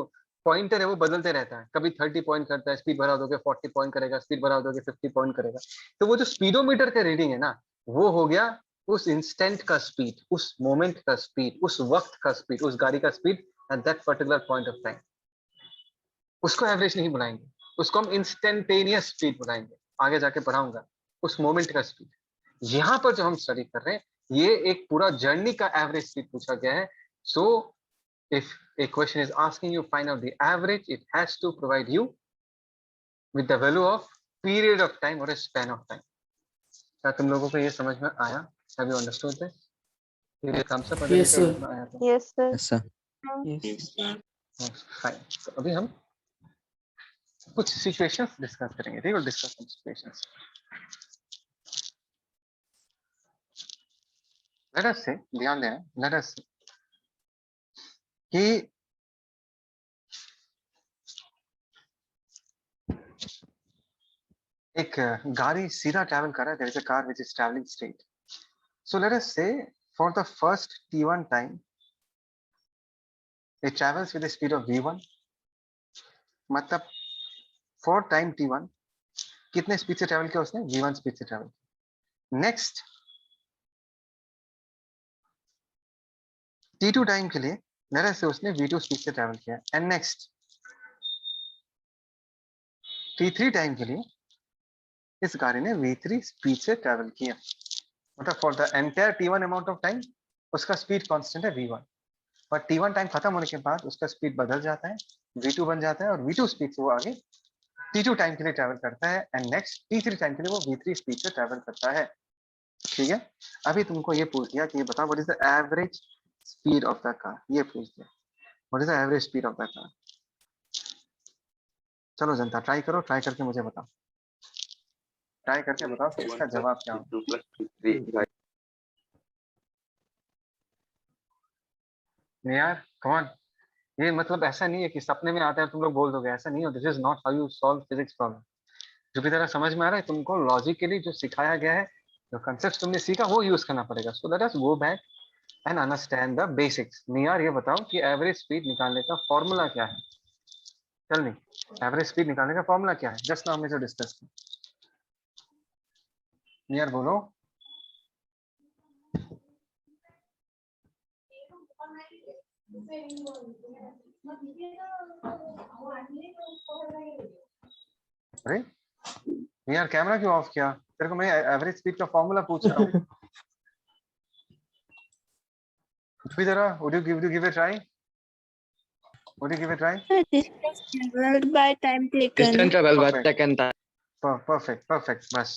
पॉइंटर है वो बदलते रहता है। कभी 30 पॉइंट करता है, स्पीड बढ़ा दोगे 40 पॉइंट करेगा, स्पीड बढ़ा दोगे 50 पॉइंट करेगा। तो वो जो स्पीडोमीटर का रीडिंग है ना, वो हो गया उस इंस्टेंट का स्पीड, उस मोमेंट का स्पीड, उस वक्त का स्पीड, उस गाड़ी का speed at that particular point of time. उसको एवरेज नहीं बुलाएंगे, उसको हम इंस्टेंटेनियस स्पीड बुलाएंगे। आगे जाके पढ़ाऊंगा उस मोमेंट का स्पीड। यहाँ पर जो हम स्टडी कर रहे हैं, ये एक पूरा जर्नी का एवरेज स्पीड पूछा गया है। So if a question is asking you find out the average, it has to provide you with the value of period of time or a span of time. क्या तुम लोगों को ये समझ में आया? Have you understood this? ये thumbs up अगर Yes, इसे sir. समझ में आया तो। Yes, sir. Yes, sir. Yes, sir. Fine. तो अभी हम कुछ situations discuss करेंगे, ठीक है? Discuss some situations. Let us say, ध्यान देना, let us say कि एक गाड़ी सीधा ट्रैवल कर रहा है, there is a car which is traveling straight. So let us say for the first t1 time, it travels with a speed of v1. मतलब for time t1 कितने speed से ट्रैवल किया उसने? v1 स्पीड से travel किया। Next t2 time के लिए let us say उसने v2 स्पीड से ट्रैवल किया, एंड नेक्स्ट t3 टाइम के लिए इस गाड़ी ने v3 स्पीड से ट्रैवल किया। मतलब for the entire t1 amount of time उसका स्पीड कांस्टेंट है v1, पर t1 टाइम खत्म होने के बाद उसका स्पीड बदल जाता है, v2 बन जाता है, और v2 स्पीड से वो आगे t2 टाइम के लिए ट्रैवल करता है एंड नेक्स्ट t3 टाइम के लिए वो v3 स्पीड से ट्रैवल करता है। ठीक है, अभी तुमको ये पूछ दिया कि ये बताओ what is the average speed of the car, ये पूछ दिया what is the average speed of the car. चलो जनता ट्राई करो, ट्राई करके मुझे बताओ, ट्राई करके बताओ कि इसका जवाब क्या होगा। यार कम ऑन, ये मतलब ऐसा नहीं है कि सपने में आता है तुम लोग बोल दोगे, ऐसा नहीं हो। This is not how you solve physics problem. जो भी तरह समझ में आ रहा है तुमको, लॉजिकली जो सिखाया गया है, जो कंसेप्ट तुमने सीखा वो यूज करना पड़ेगा। So let us go back and understand the basics. नियार ये बताओ कि एवरेज स्पीड निकालने का फॉर्मूला क्या है। चल नहीं, एवरेज स्पीड निकालने का फॉर्मूला क्या है, जस्ट नाउ हमने जो डिस्कस किया। नियार बोलो। अरे नियार कैमरा क्यों ऑफ किया? तेरे को मैं एवरेज स्पीड का फॉर्मूला पूछ रहा हूँ। would you give it a try? Would you give it a try? Sir, distance traveled by time taken. Distance travel by Perfect. second time. Perfect perfect, बस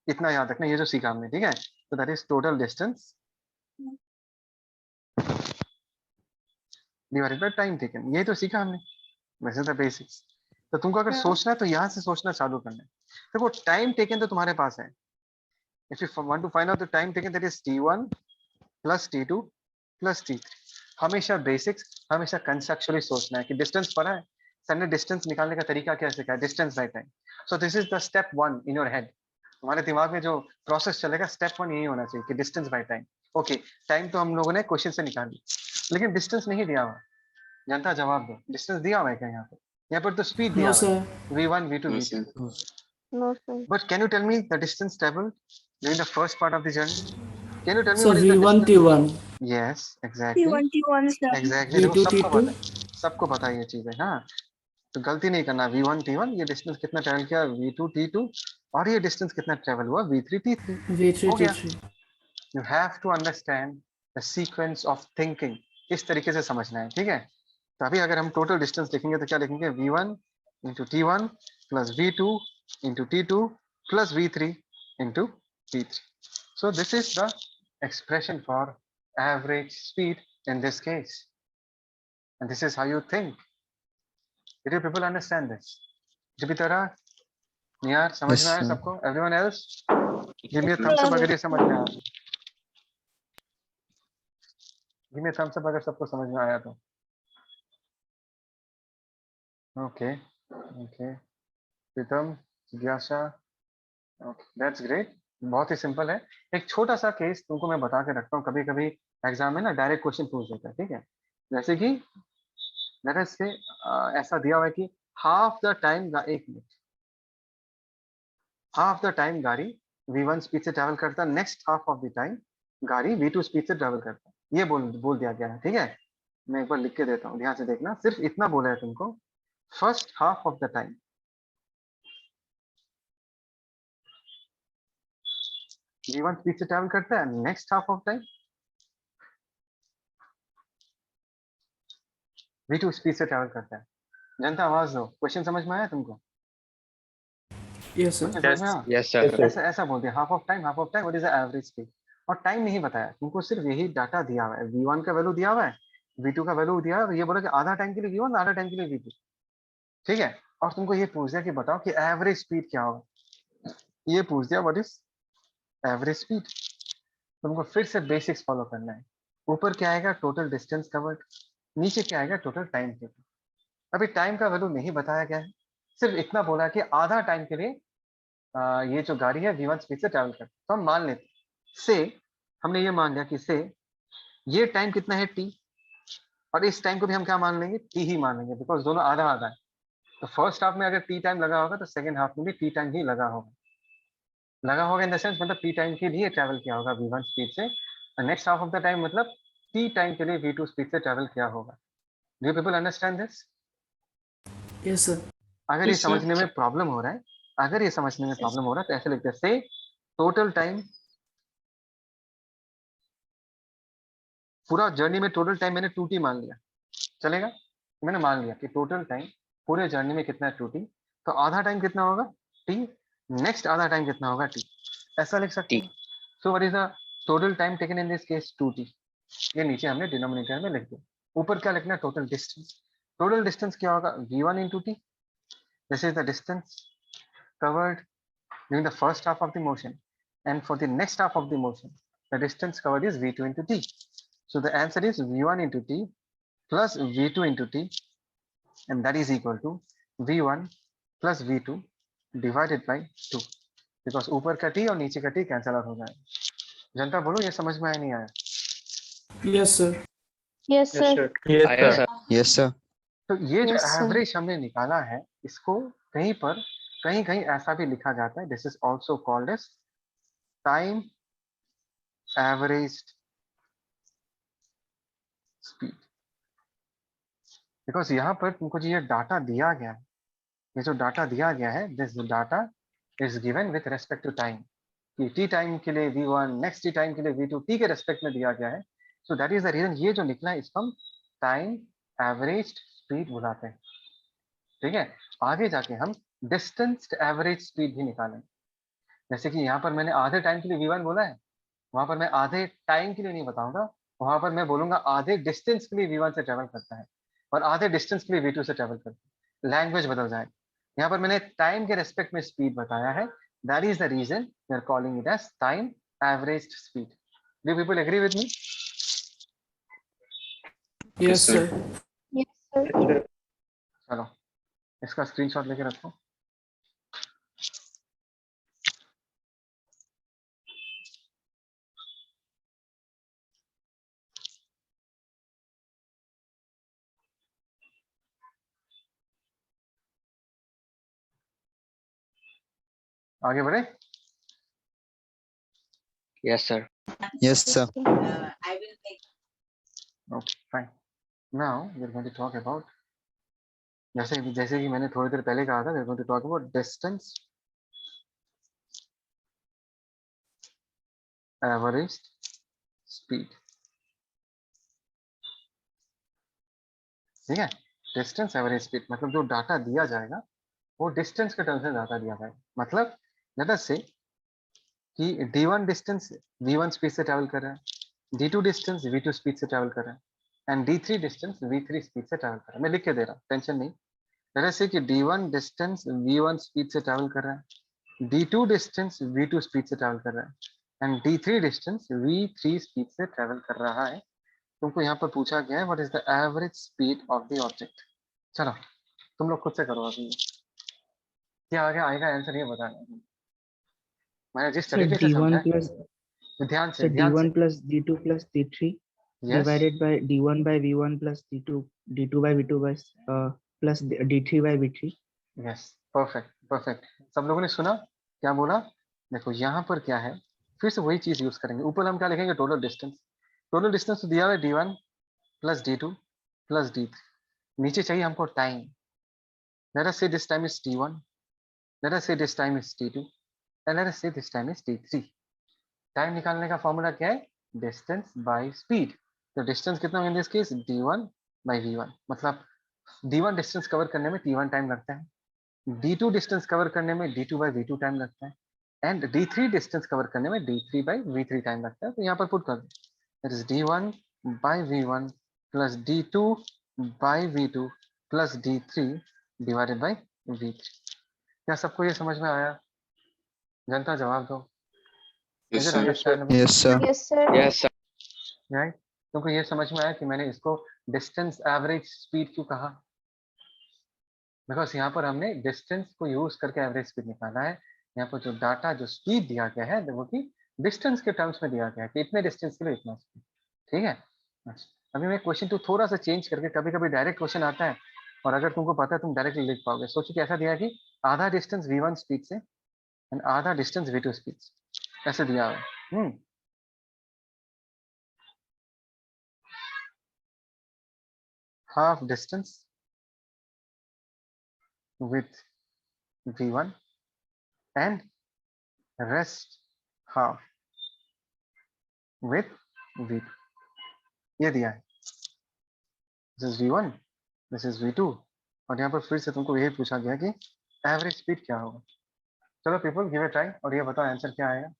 इतना याद रखना, ये जो सीखा हमने। ठीक है, तो that is total distance divided by time taken, ये तो सीखा हमने, वैसे तो बेसिक्स। तो तुमको अगर सोचना है तो यहाँ से सोचना चालू करना है। देखो टाइम टेकन तो तुम्हारे पास है। If you want to find out the time taken, that is t1 plus t2 plus t3। हमेशा बेसिक्स, हमेशा कंसेप्चुअली सोचना है कि डिस्टेंस पता है, सर ने डिस्टेंस निकालने का तरीका क्या सिखाया है, distance by time. So this is the step 1 in your head. तुम्हारे दिमाग में जो प्रोसेस चलेगा, स्टेप 1 यही होना चाहिए कि distance by time. Okay, time तो हम लोगों ने क्वेश्चन से निकाल ली, लेकिन डिस्टेंस नहीं दिया हुआ। जनता जवाब दो, डिस्टेंस दिया हुआ है क्या यहाँ पे? यहाँ पर तो स्पीड दिया No, हुआ है, sir. v1 v2 v3। No, sir. But can you tell me the distance traveled during the first part of the journey? Can you tell me So what is the V1 distance? T1, Yes, exactly, T1 sir. exactly। देखो V2 सबको T2, पता है, सबको पता है ये चीजें। हाँ, तो गलती नहीं करना। v1 t1 ये डिस्टेंस कितना ट्रेवल किया, v2 t2, और ये डिस्टेंस कितना ट्रेवल हुआ, v3 t3। V3 हो गया। T3. You have to understand the sequence of thinking, इस तरीके से समझना है। ठीक है, तो अभी अगर हम टोटल डिस्टेंस लिखेंगे तो क्या लिखेंगे, v1 into t1 plus v2 into t2 plus v3 into t3। So this is the expression for average speed in this case, and this is how you think. Did you people understand this? Jupitera, Niyar, समझ में आया sir. सबको? Everyone else, give me a thumbs up अगर ये समझ में आया। Give me a thumbs up अगर सबको समझ में आया तो। Okay, okay. प्रीतम, जिज्ञासा, okay, that's great. बहुत ही सिंपल है। एक छोटा सा केस तुमको मैं बता के रखता हूँ, कभी कभी एग्जाम में ना डायरेक्ट क्वेश्चन पूछ देता है। ठीक है, जैसे कि से ऐसा दिया हुआ है कि हाफ द टाइम, एक मिनट, हाफ द टाइम गाड़ी v1 स्पीड से ट्रैवल करता है, next half of the time गाड़ी v2 स्पीड से ट्रैवल करता है। ये बोल दिया गया है। ठीक है, मैं एक बार लिख के देता हूँ, ध्यान से देखना। सिर्फ इतना बोला है तुमको, first half of the time v1 speed से ट्रैवल करता है, next half of time v2 speed से ट्रैवल करता है। जनता आवाज दो, क्वेश्चन समझ में आया तुमको? Yes, sir. समझ में आया? Yes, sir. ऐसा ऐसा बोलते हैं, half of time what is the average speed. और टाइम नहीं बताया तुमको, सिर्फ यही डाटा दिया हुआ है, v1 का वैल्यू दिया हुआ है, v2 का वैल्यू दिया है, और ये बोला कि आधा टाइम के लिए v1, आधा टाइम के लिए v2। ठीक है, और तुमको ये पूछ दिया कि बताओ कि एवरेज स्पीड क्या होगा। ये पूछ दिया व्हाट इज एवरेज स्पीड। तुमको फिर से बेसिक्स फॉलो करना है। ऊपर क्या आएगा, टोटल डिस्टेंस कवर्ड, नीचे क्या आएगा, टोटल टाइम टेकन। अभी टाइम का वैल्यू नहीं बताया गया है, सिर्फ इतना बोला कि आधा टाइम के लिए ये जो गाड़ी है v1 स्पीड से ट्रैवल करती है। तो हम मान लेते से, हमने ये मान लिया कि से ये टाइम कितना है t, और इस टाइम को भी हम क्या मान लेंगे, t ही मान लेंगे, बिकॉज दोनों आधा आधा है। तो फर्स्ट हाफ में अगर t टाइम लगा होगा तो सेकंड हाफ में भी t टाइम ही लगा होगा इन द सेंस, मतलब t टाइम के लिए ट्रैवल किया होगा v1 स्पीड से, और next half of the time मतलब t टाइम के लिए v2 स्पीड से ट्रैवल किया होगा। Do you people understand this? Yes, sir. अगर ये समझने में प्रॉब्लम हो रहा है, अगर ये समझने में प्रॉब्लम हो रहा है तो ऐसे लिखते हैं, से टोटल टाइम, पूरा जर्नी में टोटल टाइम मैंने 2t मान लिया, चलेगा? मैंने मान लिया कि टोटल टाइम पूरे जर्नी में कितना है 2t, तो आधा टाइम कितना होगा t, नेक्स्ट आधा टाइम कितना होगा t, ऐसा लिख सकते हैं। So what is the total time taken in this case 2t, ये नीचे हमने डिनोमिनेटर में लिख दिया। ऊपर क्या लिखना है, टोटल डिस्टेंस। टोटल डिस्टेंस क्या होगा, v1 into t, this is the distance covered during the first half of the motion, and for the next half of the motion the distance covered is v2 into t. So the answer is v1 into t plus v2 into t, and that is equal to v1 plus v2 divided by 2, because ऊपर का t और नीचे का t cancel out हो जाएगा। जनता बोलो ये समझ में आया नहीं आया? Yes, sir. Yes, sir. आया सर। Yes, sir. तो ये जो Yes, sir. एवरेज हमने निकाला है, इसको कहीं पर कहीं कहीं ऐसा भी लिखा जाता है, this is also called as time averaged speed, because यहाँ पर तुमको जो ये डाटा दिया गया है, ये जो डाटा दिया गया है, this data is given with respect to time, कि टी टाइम के लिए v1, नेक्स्ट टी टाइम के लिए v2, टी के रेस्पेक्ट में दिया गया है। So that is the reason ये जो निकला है इसको हम टाइम एवरेज्ड स्पीड बुलाते हैं। ठीक है, आगे जाके हम डिस्टेंस एवरेज स्पीड भी निकालें। जैसे कि यहाँ पर मैंने आधे टाइम के लिए v1 बोला है, वहां पर मैं आधे टाइम के लिए नहीं बताऊंगा, वहां पर मैं बोलूंगा आधे डिस्टेंस के लिए v1 से ट्रेवल करता है और आधे डिस्टेंस के लिए v2 से ट्रेवल करता है, लैंग्वेज बदल जाएगी। यहाँ पर मैंने टाइम के रेस्पेक्ट में स्पीड बताया है, that is the reason we are calling it as time averaged speed. Do people agree with me? Yes, sir. Yes, sir. चलो इसका स्क्रीनशॉट लेके रखो। आगे बढ़े? Yes sir. Yes, sir. Okay, fine. Now we're going to talk about, जैसे कि मैंने थोड़ी देर पहले कहा था, we're going to talk about distance averaged speed. ठीक है, डिस्टेंस एवरेज स्पीड मतलब जो डाटा दिया जाएगा वो डिस्टेंस के टर्म से डाटा दिया जाएगा। मतलब लेट अस से कि d1 डिस्टेंस v1 स्पीड से ट्रैवल कर रहा है, d2 डिस्टेंस v2 स्पीड से ट्रैवल कर रहा है, and d3 distance v3 speed से ट्रैवल कर रहा है। मैं लिख के दे रहा हूँ, टेंशन नहीं। लेट अस से कि d1 डिस्टेंस v1 स्पीड से ट्रैवल कर रहा है, d2 डिस्टेंस v2 स्पीड से ट्रैवल कर रहा है, and d3 distance v3 speed से ट्रैवल कर रहा है। तुमको यहाँ पर पूछा गया है what is the average speed of the object. चलो तुम लोग खुद से करो अभी, क्या आगे आएगा आंसर ये बताना है। मैंने जिस Sir, तरीके से D1 समझा plus ध्यान sir से D1 plus D2 plus D3 yes divided by D1 by V1 plus D2 by V2 by plus D3 by V3. Yes, perfect perfect. सब लोगों ने सुना क्या बोला? देखो यहाँ पर क्या है, फिर से वही चीज यूज करेंगे। ऊपर हम क्या लिखेंगे, टोटल डिस्टेंस। टोटल डिस्टेंस तो दिया हुआ है d1 plus d2 plus d3, नीचे चाहिए हमको time. Let us say this time is t1, let us say this time is t2, and let us say this time is t3। Time निकालने का formula क्या है, डिस्टेंस बाय स्पीड। तो distance कितना होगा इन this case, d1 by v1, मतलब d1 distance cover करने में t1 टाइम लगता है, d2 डिस्टेंस कवर करने में d2 बाय v2 टाइम लगता है, एंड d3 डिस्टेंस कवर करने में d3 बाय v3 टाइम लगता है। तो यहाँ पर पुट कर दो, that is d1 by v1 plus d2 by v2 plus d3 divided by v3। क्या सबको ये समझ में आया? जनता जवाब दो। Is it understandable? Yes, sir. Yes, sir. Yes sir. Right? तुमको ये समझ में आया कि मैंने इसको डिस्टेंस एवरेज स्पीड क्यों कहा? बिकॉज यहाँ पर हमने डिस्टेंस को यूज करके एवरेज स्पीड निकाला है। यहाँ पर जो डाटा जो स्पीड दिया गया है वो कि डिस्टेंस के टर्म्स में दिया गया है कि इतने डिस्टेंस के लिए इतना स्पीड। ठीक है, अच्छा अभी मैं क्वेश्चन तो थोड़ा सा चेंज करके, कभी कभी डायरेक्ट क्वेश्चन आता है और अगर तुमको पता है तुम डायरेक्टली लिख पाओगे। सोचो कि ऐसा दिया है कि आधा डिस्टेंस v1 स्पीड से एंड आधा डिस्टेंस v2 स्पीड से, ऐसे दिया हुआ है। half distance with v1 and rest half with v2, ये दिया है। This is v1, this is v2, और यहाँ पर फिर से तुमको यही पूछा गया कि एवरेज स्पीड क्या होगा? चलो पीपल गिव अ ट्राई और ये बताओ आंसर क्या आएगा.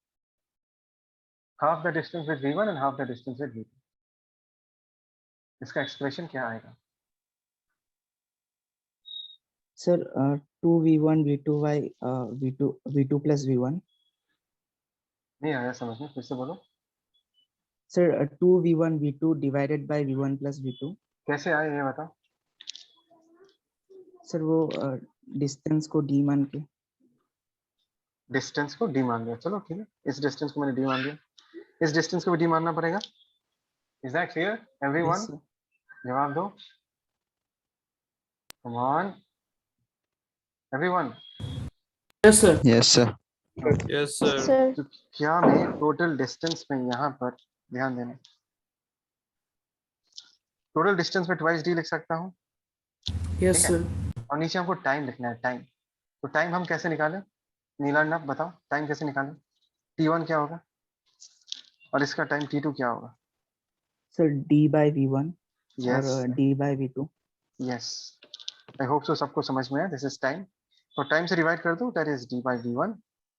Half the distance with v1 and half the distance with v2. इसका एक्सप्रेशन क्या आएगा? Sir, 2v1 v2 by v2 plus v1. नहीं आया समझ में, फिर से बोलो. Sir, 2v1 v2 divided by v1 plus v2. कैसे आए ये बताओ. Sir, वो डिस्टेंस को d मान के. डिस्टेंस को d मान लिया. चलो ठीक है, इस डिस्टेंस को मैंने d मान लिया, इस डिस्टेंस को भी d मानना पड़ेगा. Is that clear everyone? Yes, sir. जवाब दो. Come on everyone. Yes, sir. Yes, sir. Yes, sir. Sir. तो क्या मैं टोटल डिस्टेंस में यहाँ पर ध्यान देना, टोटल डिस्टेंस में ट्वाइस d लिख सकता हूँ Yes, ठीक है? sir. और नीचे हमको टाइम लिखना है. टाइम, तो टाइम हम कैसे निकालें? नीलांडा बताओ टाइम कैसे निकालें. t1 क्या होगा और इसका टाइम t2 क्या होगा? Sir, d by v1 yes और d by v2. Yes, I hope so सबको समझ में आया. दिस इज टाइम, तो टाइम से डिवाइड कर दो, that is d by v1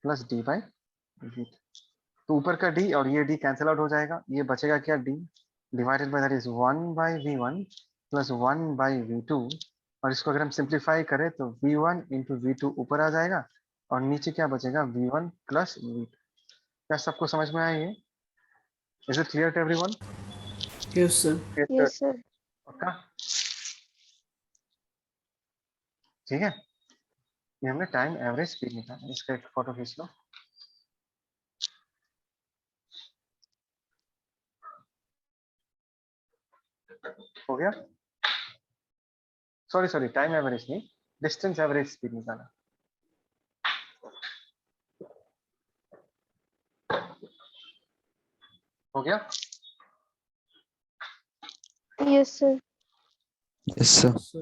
plus d by v2. तो ऊपर का d और ये d कैंसिल आउट हो जाएगा, ये बचेगा क्या d divided by that is 1 by v1 plus 1 by v2. और इसको अगर हम सिंप्लीफाई करें तो v1 into v2 ऊपर आ जाएगा और नीचे क्या बचेगा v1 प्लस v2. क्या सबको समझ में आया ये? Is it clear to everyone? Yes, sir. Yes, sir. पक्का? ठीक है, ये हमने टाइम एवरेज स्पीड निकाला. इसका एक फोटो खींच लो. हो गया? सॉरी टाइम एवरेज नहीं, डिस्टेंस एवरेज स्पीड निकाला. हो गया? Yes, sir. Yes, sir. Sir.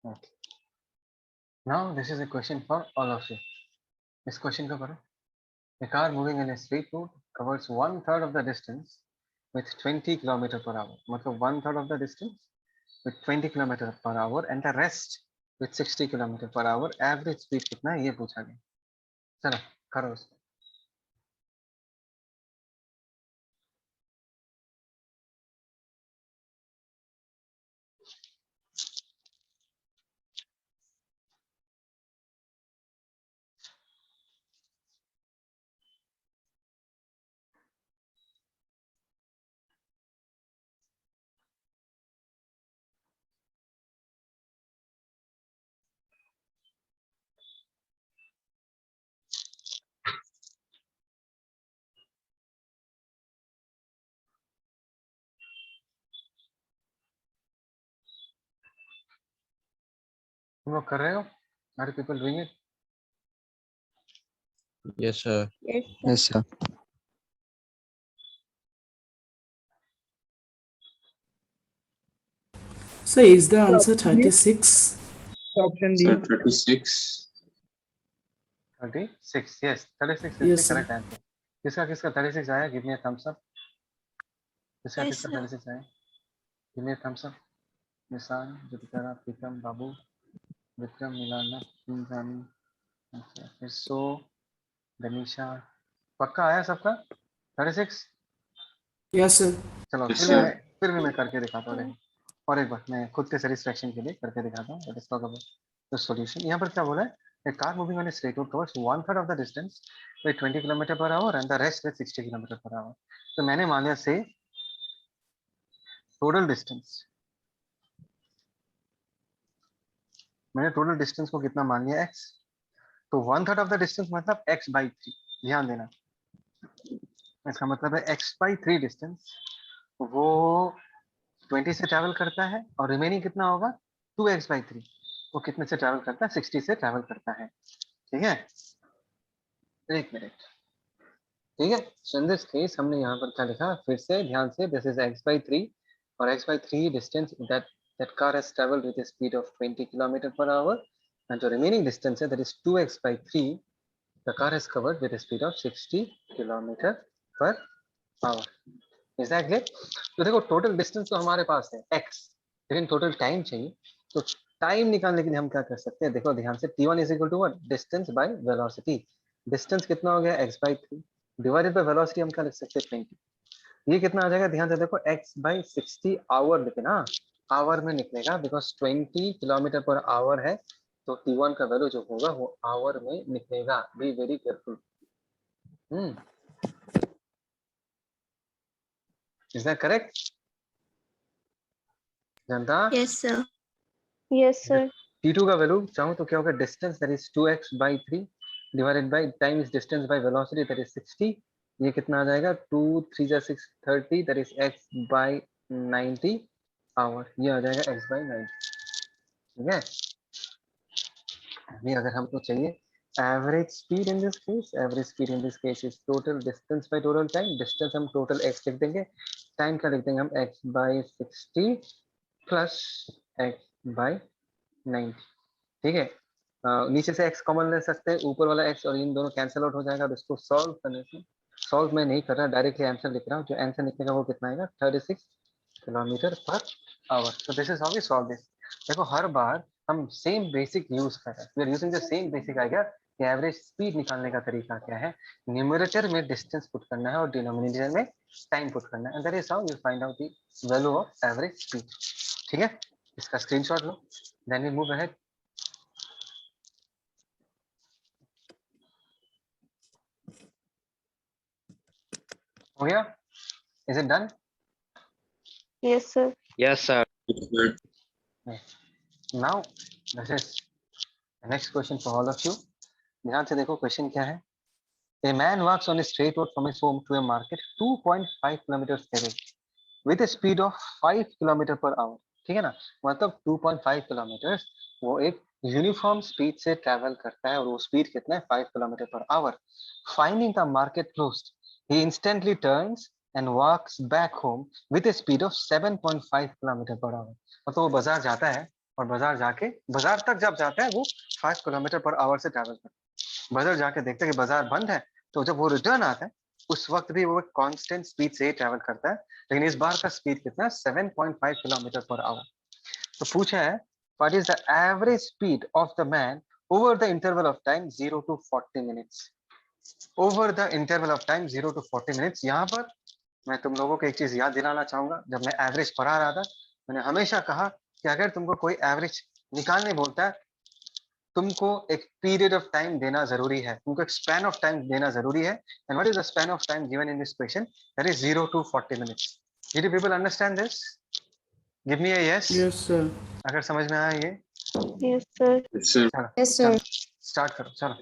Okay. Now this is a question for all of you. इस क्वेश्चन को करो. A car moving in a straight road covers 1/3 of the distance with 20 km/h. मतलब 1/3 of the distance with 20 km/h and the rest with 60 km/h. Average speed कितना है ये पूछा गया. चलो करो उसको. तुम लोग कर रहे हो? Are you people doing it? Yes, sir. Yes, sir. Yes, sir. So is the answer 36? Option D. 36. 36. Yes, 36 is Yes, the sir. correct answer. किसका 36 आया? Give me a thumbs up. किसका Yes, sir. 36 आया? Give me a thumbs up. निशान, जुपितरा, प्रीतम, बाबू, विक्रम, मिलाना, इंद्रानी, अच्छा, फिर सो, दनीशा. पक्का आया सबका 36? Yes, sir. चलो Yes, फिर भी मैं करके दिखाता हूँ. देखो और एक बार मैं खुद के सेटिस्फेक्शन के लिए करके दिखाता हूँ. Let's talk about the solution. यहाँ पर क्या बोला है? A car moving on a straight road covers 1/3 of the distance with 20 km/h and the rest with 60 km/h. तो मैंने मान लिया से टोटल डिस्टेंस, मैंने टोटल डिस्टेंस को कितना मान लिया x. तो 1/3 ऑफ द डिस्टेंस मतलब x by 3. ध्यान देना, इसका मतलब है x by 3 डिस्टेंस वो 20 से ट्रैवल करता है और रिमेनिंग कितना होगा 2x by 3. वो कितने से ट्रैवल करता है? 60 से ट्रैवल करता है. ठीक है, एक मिनट. ठीक है, सो इन दिस केस हमने यहाँ पर क्या लिखा, फिर से ध्यान से, दिस इज x by 3 और x by 3 distance that car has traveled with a speed of 20 km/h and the remaining distance that is 2x by 3 the car has covered with a speed of 60 km/h. Is that clear? तो देखो total distance तो हमारे पास है x, लेकिन total time चाहिए। तो time निकालने के लिए हम क्या कर सकते हैं, देखो ध्यान से, t1 is equal to what, distance by velocity. Distance कितना हो गया, x by 3 divided by velocity हम क्या लिख सकते हैं, 20। ये कितना आ जाएगा, ध्यान से देखो, x बाई 60 आवर लिखे ना, आवर में निकलेगा बिकॉज 20 किलोमीटर पर आवर है, तो t1 का वैल्यू जो होगा वो आवर में निकलेगा। Be very careful. Is that correct Janata? Yes, sir. Yes, sir. t2 का वैल्यू चाहूँ तो क्या होगा, distance that is 2x by 3 divided by time is distance by velocity that is 60। ये कितना आ जाएगा, 2 3 जा 6 30 that is x by 90 hour. ये आ जाएगा x बाई 90। ठीक है, अभी अगर हमको चाहिए average speed in this case, average speed in this case is total distance by total time. Distance हम टोटल x लिख देंगे, टाइम का लिख देंगे हम x by 60 plus x by 90। ठीक है, नीचे से x कॉमन ले सकते हैं, ऊपर वाला x और इन दोनों कैंसिल आउट हो जाएगा। अब इसको सॉल्व करने से, सॉल्व मैं नहीं कर रहा, डायरेक्टली आंसर लिख रहा हूँ। जो आंसर निकलेगा वो कितना आएगा, 36 किलोमीटर पर आवर। तो this is how we solve this. देखो हर बार हम सेम बेसिक यूज कर रहे हैं, we are using the same basic idea कि एवरेज स्पीड निकालने का तरीका क्या है, न्यूमरेटर में डिस्टेंस पुट करना है और डिनोमिनेटर में टाइम पुट करना है, and that is how you find out the value of average speed. ठीक है, इसका स्क्रीनशॉट लो, देन वी मूव अहेड। हो गया, is it done? Yes, sir. Yes, sir. Now this is next question for all of you. ध्यान से देखो question क्या है। A man walks on a straight road from his home to a market 2.5 kilometers away with a speed of 5 kilometer per hour। ठीक है ना, मतलब 2.5 kilometre वो एक यूनिफॉर्म स्पीड से ट्रेवल करता है, और वो स्पीड कितना है, 5 kilometre per our. Finding the market closed, he instantly turns and walks back home with a speed of 7.5 kilometre per our. मतलब वो बाजार जाता है, और बाजार जाके, बाजार तक जब जाता है वो 5 किलोमीटर पर आवर से ट्रेवल करता है। बाजार जाके देखता है कि बाजार बंद है, तो जब वो रिटर्न आता है उस वक्त भी वो कांस्टेंट स्पीड से ही ट्रैवल करता है, लेकिन इस बार का स्पीड कितना है, 7.5 किलोमीटर पर आवर। तो पूछा है what is the average speed of the man over the interval of time 0 to 40 minutes. Over the interval of time 0 to 40 minutes. यहाँ पर मैं तुम लोगों को एक चीज याद दिलाना चाहूंगा, जब मैं एवरेज पढ़ा रहा था मैंने हमेशा कहा कि अगर तुमको कोई एवरेज निकालने बोलता है, तुमको एक पीरियड ऑफ टाइम देना जरूरी है, तुमको एक स्पैन ऑफ टाइम देना जरूरी है। And what is the span of time given in this question, that is 0 to 40 minutes. Did you people understand this? Give me a yes Yes, sir. अगर समझ में आया ये। Yes, sir. चलो Yes, चलो sir. स्टार्ट करो, चलो।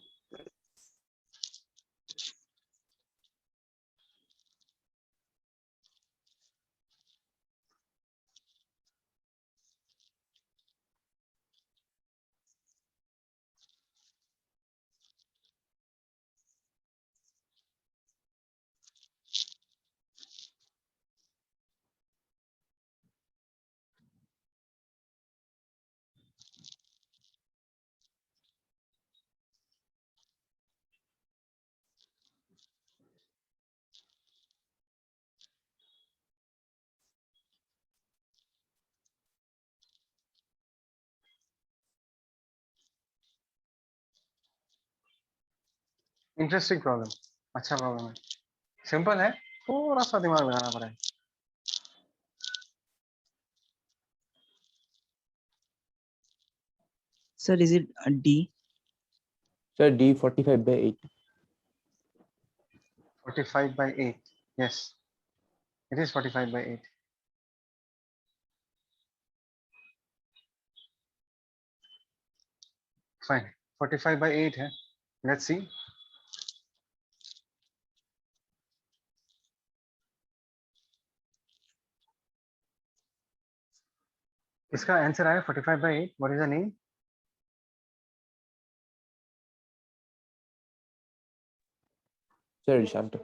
Interesting problem, अच्छा प्रॉब्लम है, सिंपल है, थोड़ा सा दिमाग लगाना पड़ेगा। Sir, is it D? Sir, D 45/8. 45/8, yes, it is 45/8। Fine, 45/8 है। लेट्स सी, इसका आंसर आया 45/8। What is the name? Sir, Ishant.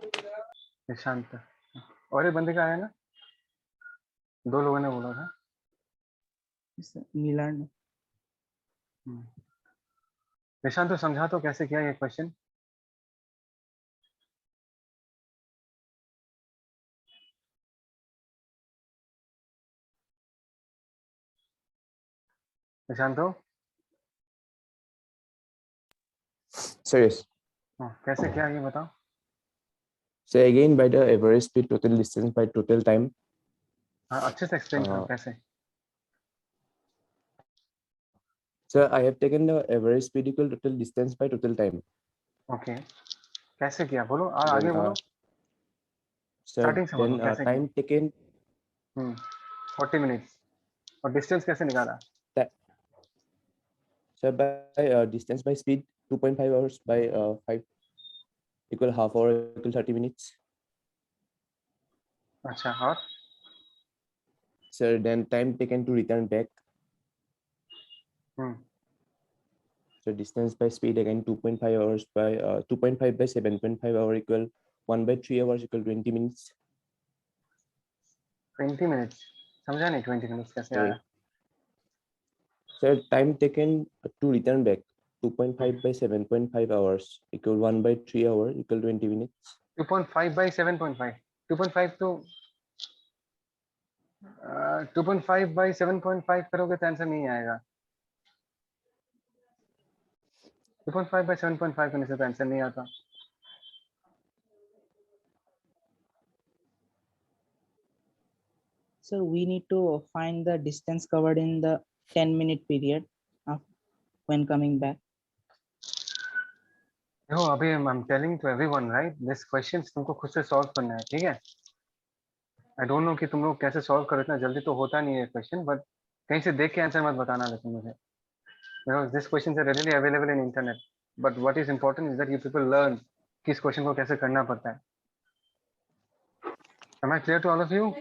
Nishant. और एक बंदे का आया ना, दो लोगों ने बोला था। Milan. निशांत तो समझा तो कैसे किया ये क्वेश्चन। निशांत हो? Sir, yes. कैसे क्या ये बताओ? So again, by the average speed, total distance by total time. हाँ, अच्छे से एक्सप्लेन करो हाँ। कैसे. Sir, I have taken the average speed equal total distance by total time. Okay, कैसे किया बोलो, आगे Then, बोलो. sir, Starting से then बोलो कैसे time taken. 40 मिनट्स. और डिस्टेंस कैसे निकाला? Sir, by distance by speed, 2.5 hours by 5 equal half hour equal 30 minutes. अच्छा, और Sir, then time taken to return back. So distance by speed again 2.5 hours by 2.5 by 7.5 hour equal 1 by 3 hours equal 20 minutes. 20 minutes. समझा नहीं 20 minutes कैसे Sorry. आया? Sir, time taken to return back 2.5 by 7.5 hours equal 1 by 3 hour equal 20 minutes. 2.5 by 7.5. 2.5 तो 2.5 by 7.5 करोगे तो answer नहीं आएगा. 2.5 by 7.5 करने से तो आंसर नहीं आता. So we need to find the distance covered in the 10-minute period when coming back. देखो अभी I'm telling to everyone right, this questions तुमको खुद से सॉल्व करना है, ठीक है? I don't know कि तुम लोग कैसे सॉल्व करो, इतना जल्दी तो होता नहीं है क्वेश्चन, बट कहीं से देख के आंसर मत बताना लेकिन मुझे. Because this questions are readily available in internet, but what is important is that you people learn कि इस क्वेश्चन को कैसे करना पड़ता है. Am I clear to all of you?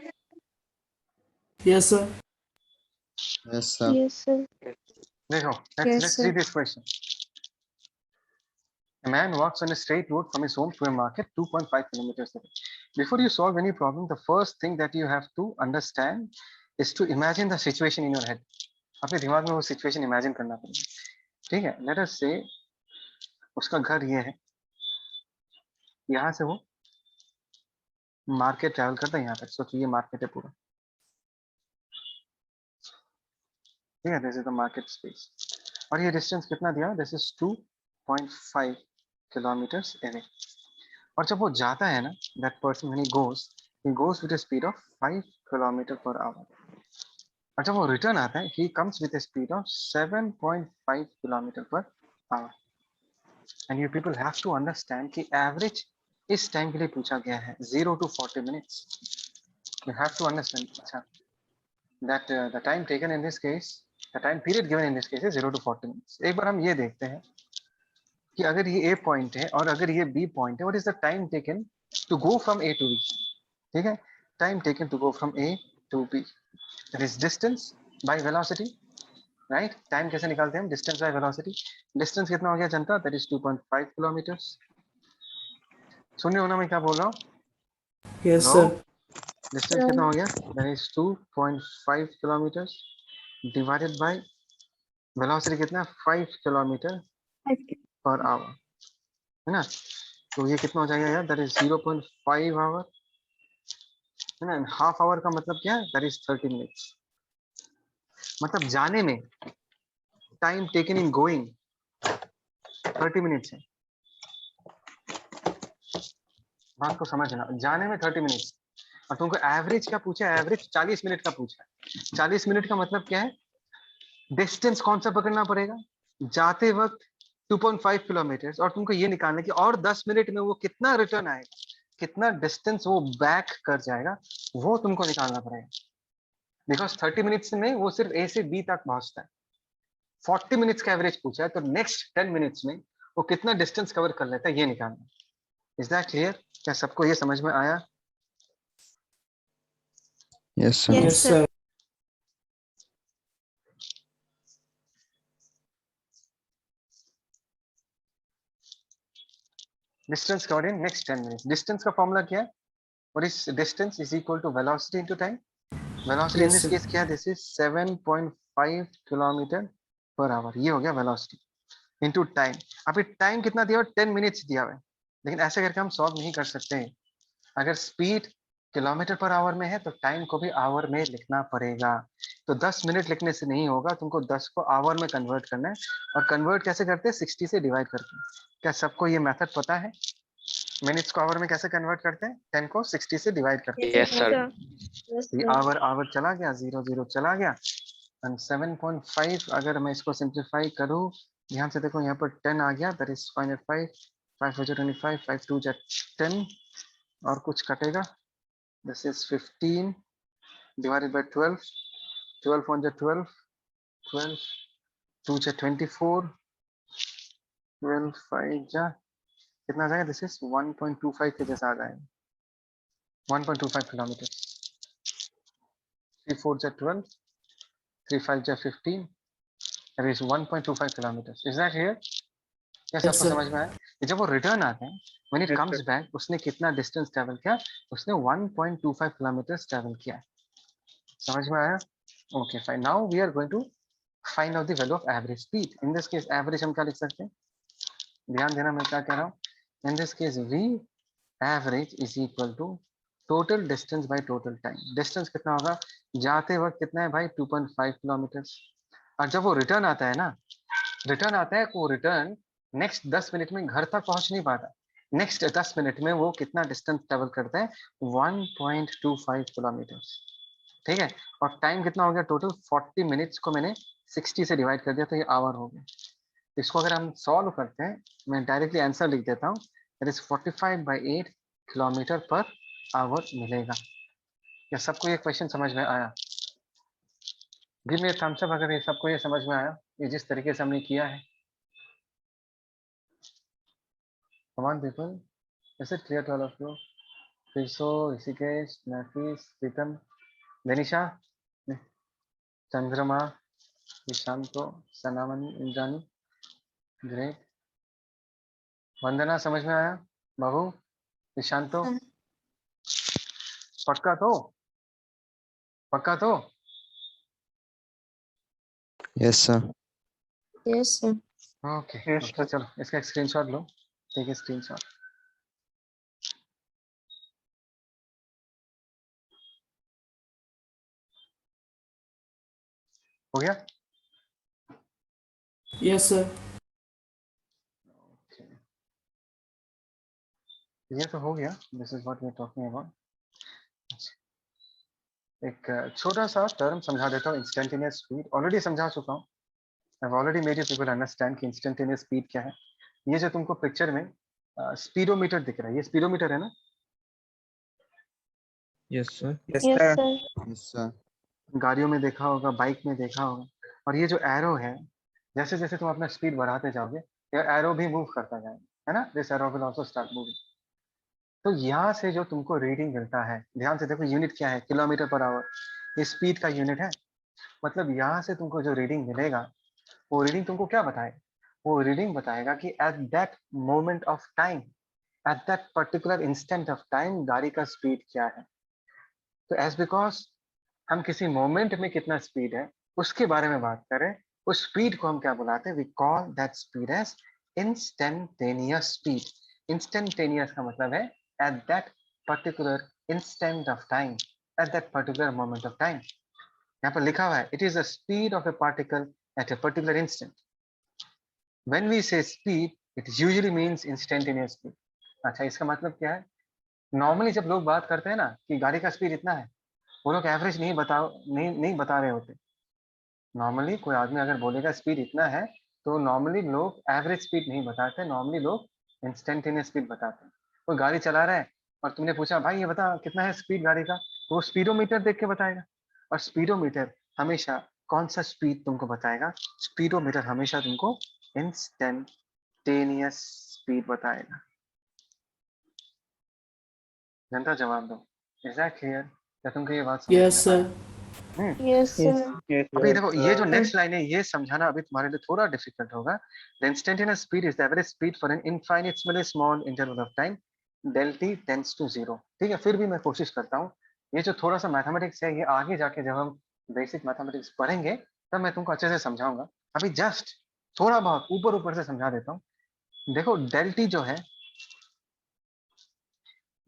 Yes, sir. Yes, sir. Yes, sir. देखो, Yes, let's sir. read this question. A man walks on a straight road from his home to a market 2.5 kilometers away. Before you solve any problem, the first thing that you have to understand is to imagine the situation in your head. अपने दिमाग में वो situation imagine करना पड़ेगा. ठीक है? Let us say उसका घर ये है. यहाँ से वो मार्केट ट्रैवल करता है यहाँ तक. सोचिए ये मार्केट है पूरा. ठीक है? This is the market space. और ये डिस्टेंस कितना दिया? This is 2.5 kilometers away. और जब वो जाता है ना, that person when he goes with a speed of 5 kilometer per hour. और जब वो रिटर्न आता है, he comes with a speed of 7.5 kilometer per hour. And you people have to understand कि average इस टाइम के लिए पूछा गया है 0 to 40 minutes. You have to understand अच्छा, that the time taken in this case, the time period given in this case is 0 to 40 minutes. एक बार हम ये देखते हैं कि अगर ये A point है और अगर ये B point है, what is the time taken to go from A to B? ठीक है? Time taken to go from A to B. That is distance by velocity, right? Time कैसे निकालते हैं हम? Distance by velocity. Distance कितना हो गया जनता? That is 2.5 kilometers. सुन रहे हो ना मैं क्या बोल रहा हूँ? Yes, Hello? sir. Distance कितना हो गया? That is 2.5 kilometers divided by velocity कितना? 5 kilometer per hour. है ना? तो ये कितना हो जाएगा यार? That is 0.5 hour. है ना? हाफ आवर का मतलब क्या है? That is 30 minutes. मतलब जाने में time taken in going 30 minutes है. बात को समझना, जाने में 30 मिनट्स और तुमको एवरेज क्या पूछा है? एवरेज 40 मिनट का पूछा है. 40 मिनट का मतलब क्या है? डिस्टेंस कौन सा पकड़ना पड़ेगा? जाते वक्त 2.5 किलोमीटर और तुमको ये निकालना कि और 10 मिनट में वो कितना रिटर्न आएगा, कितना डिस्टेंस वो बैक कर जाएगा, वो तुमको निकालना पड़ेगा. बिकॉज 30 मिनट्स में वो सिर्फ ए से बी तक पहुंचता है. 40 मिनट्स का एवरेज पूछा है तो नेक्स्ट 10 मिनट्स में वो कितना डिस्टेंस कवर कर लेता है, ये निकालना. Is that clear? क्या सबको ये समझ में आया? Yes, sir. Yes, sir. Distance covered in next 10 minutes. Distance का फॉर्मूला क्या है? What is distance is equal to velocity into time. Velocity in Yes, this sir. Case क्या है? This is 7.5 kilometre per hour. ये हो गया velocity into time. अभी time कितना दिया? 10 मिनट्स दिया हुआ है. लेकिन ऐसे करके हम सॉल्व नहीं कर सकते हैं. अगर स्पीड किलोमीटर पर आवर में है तो टाइम को भी आवर में लिखना पड़ेगा. तो 10 मिनट लिखने से नहीं होगा, तुमको 10 को आवर में कन्वर्ट करना है। और कन्वर्ट कैसे करते हैं? 60 से डिवाइड करके। क्या सबको ये मेथड पता है? मिनट्स को आवर में कैसे कन्वर्ट करते हैं? 10 को 60 से डिवाइड करते हैं। Yes, sir. ये आवर आवर चला गया, 0 0 चला गया, एंड 7.5 अगर मैं इसको सिंप्लीफाई करूं, ध्यान से देखो यहाँ पर 10 आ गया, दैट इज 5 5 25 5 2 10 और कुछ कटेगा, दिस इज 15 डिवाइडेड बाय 12, 12 1 12, 12 2 24, 12 5 जा कितना आ जाएगा? दिस इज 1.25 के जैसा आ जाएगा, 1.25 kilometre. 3 4 12, 3 5 15, that is 1.25 kilometers. Is that here? क्या Yes, सबको sir. समझ में आया? ये जब वो रिटर्न आता है, when it comes back, उसने कितना डिस्टेंस ट्रेवल किया? उसने 1.25 किलोमीटर ट्रेवल किया। समझ में आया? Okay, fine. Now we are going to find out the value of average speed. In this case, average हम क्या लिख सकते हैं? ध्यान देना मैं क्या कह रहा हूँ? In this case, V average is equal to total distance by total time. Distance कितना होगा? जाते वक्त कितना है भाई? 2.5 किलोमीटर। और जब वो रिटर्न आता है ना, रिटर्न आता है, वो रिटर्न नेक्स्ट 10 मिनट में घर तक पहुंच नहीं पाता। नेक्स्ट 10 मिनट में वो कितना डिस्टेंस ट्रेवल करता है? 1.25 किलोमीटर। ठीक है, और टाइम कितना हो गया? टोटल 40 मिनट्स को मैंने 60 से डिवाइड कर दिया, तो ये आवर हो गया। इसको अगर हम सॉल्व करते हैं, मैं डायरेक्टली आंसर लिख देता हूँ, that is 45/8 kilometre per our मिलेगा। क्या सबको ये क्वेश्चन समझ में आया? गिव मी थम्स अप अगर ये सबको ये समझ में आया, ये जिस तरीके से हमने किया है। Come on people, is it clear to all of you? Pirso, Rishikesh, Nafis, Pritam, Denisha, Chandrama, Vishanto, Sanamani, Indrani, great. वंदना समझ में आया? बाबू, विशांतो, पक्का तो? पक्का तो? Yes, sir. Yes, sir. Okay, तो चलो इसका एक स्क्रीनशॉट लो, टेक ए स्क्रीनशॉट। हो गया? Yes, sir. ये तो हो गया, this is what we are talking about. एक छोटा सा टर्म समझा देता हूँ, इंस्टेंटेनियस स्पीड। ऑलरेडी समझा चुका हूँ, I have already made you people understand कि इंस्टेंटेनियस स्पीड क्या है। ये जो तुमको पिक्चर में स्पीडोमीटर दिख रहा है, ये स्पीडोमीटर है ना? Yes, sir. Yes, sir. Yes, sir. गाड़ियों में देखा होगा, बाइक में देखा होगा। और ये जो एरो है, जैसे जैसे तुम अपना स्पीड बढ़ाते जाओगे, ये एरो भी मूव करता जाएगा, है ना? This arrow will also start moving. तो यहाँ से जो तुमको रीडिंग मिलता है, ध्यान से देखो, यूनिट क्या है? Kilometre per hour. ये स्पीड का यूनिट है। मतलब यहाँ से तुमको जो रीडिंग मिलेगा, वो रीडिंग तुमको क्या बताएगा? वो रीडिंग बताएगा कि at that moment of time, at that particular instant of time गाड़ी का स्पीड क्या है। तो एज बिकॉज हम किसी मोमेंट में कितना स्पीड है उसके बारे में बात करें, उस स्पीड को हम क्या बुलाते हैं? We call that speed as instantaneous speed. Instantaneous का मतलब है at that particular instant of time, at that particular moment of time. यहाँ पर लिखा हुआ है, it is the speed of a particle at a particular instant. When we say speed, it usually means instantaneous speed. अच्छा, इसका मतलब क्या है? नॉर्मली जब लोग बात करते हैं ना कि गाड़ी का स्पीड इतना है, वो लोग एवरेज नहीं बता रहे होते। नॉर्मली कोई आदमी अगर बोलेगा स्पीड इतना है, तो नॉर्मली लोग एवरेज स्पीड नहीं बताते, नॉर्मली लोग इंस्टेंटेनियस स्पीड बताते हैं। कोई गाड़ी चला रहा है और तुमने पूछा, भाई ये बता कितना है स्पीड गाड़ी का, तो वो स्पीडोमीटर देख के बताएगा। और स्पीडोमीटर हमेशा कौन सा स्पीड तुमको बताएगा? स्पीडोमीटर हमेशा तुमको इंस्टेंटेनियस स्पीड बताएगा। जनता जवाब दो, इज दैट क्लियर? क्या तुमको ये बात समझ Yes, में आया? sir. Yes, sir. अभी देखो, ये जो नेक्स्ट लाइन है, ये समझाना अभी तुम्हारे लिए थोड़ा डिफिकल्ट होगा। The instantaneous speed is the average speed for an infinitesimally small interval of time, del t tends to 0। ठीक है, फिर भी मैं कोशिश करता हूँ। ये जो थोड़ा सा मैथमेटिक्स है, ये आगे जाके जब हम बेसिक मैथमेटिक्स पढ़ेंगे, तब मैं तुमको अच्छे से समझाऊंगा। अभी जस्ट थोड़ा बहुत ऊपर ऊपर से समझा देता हूँ। देखो, del t जो है,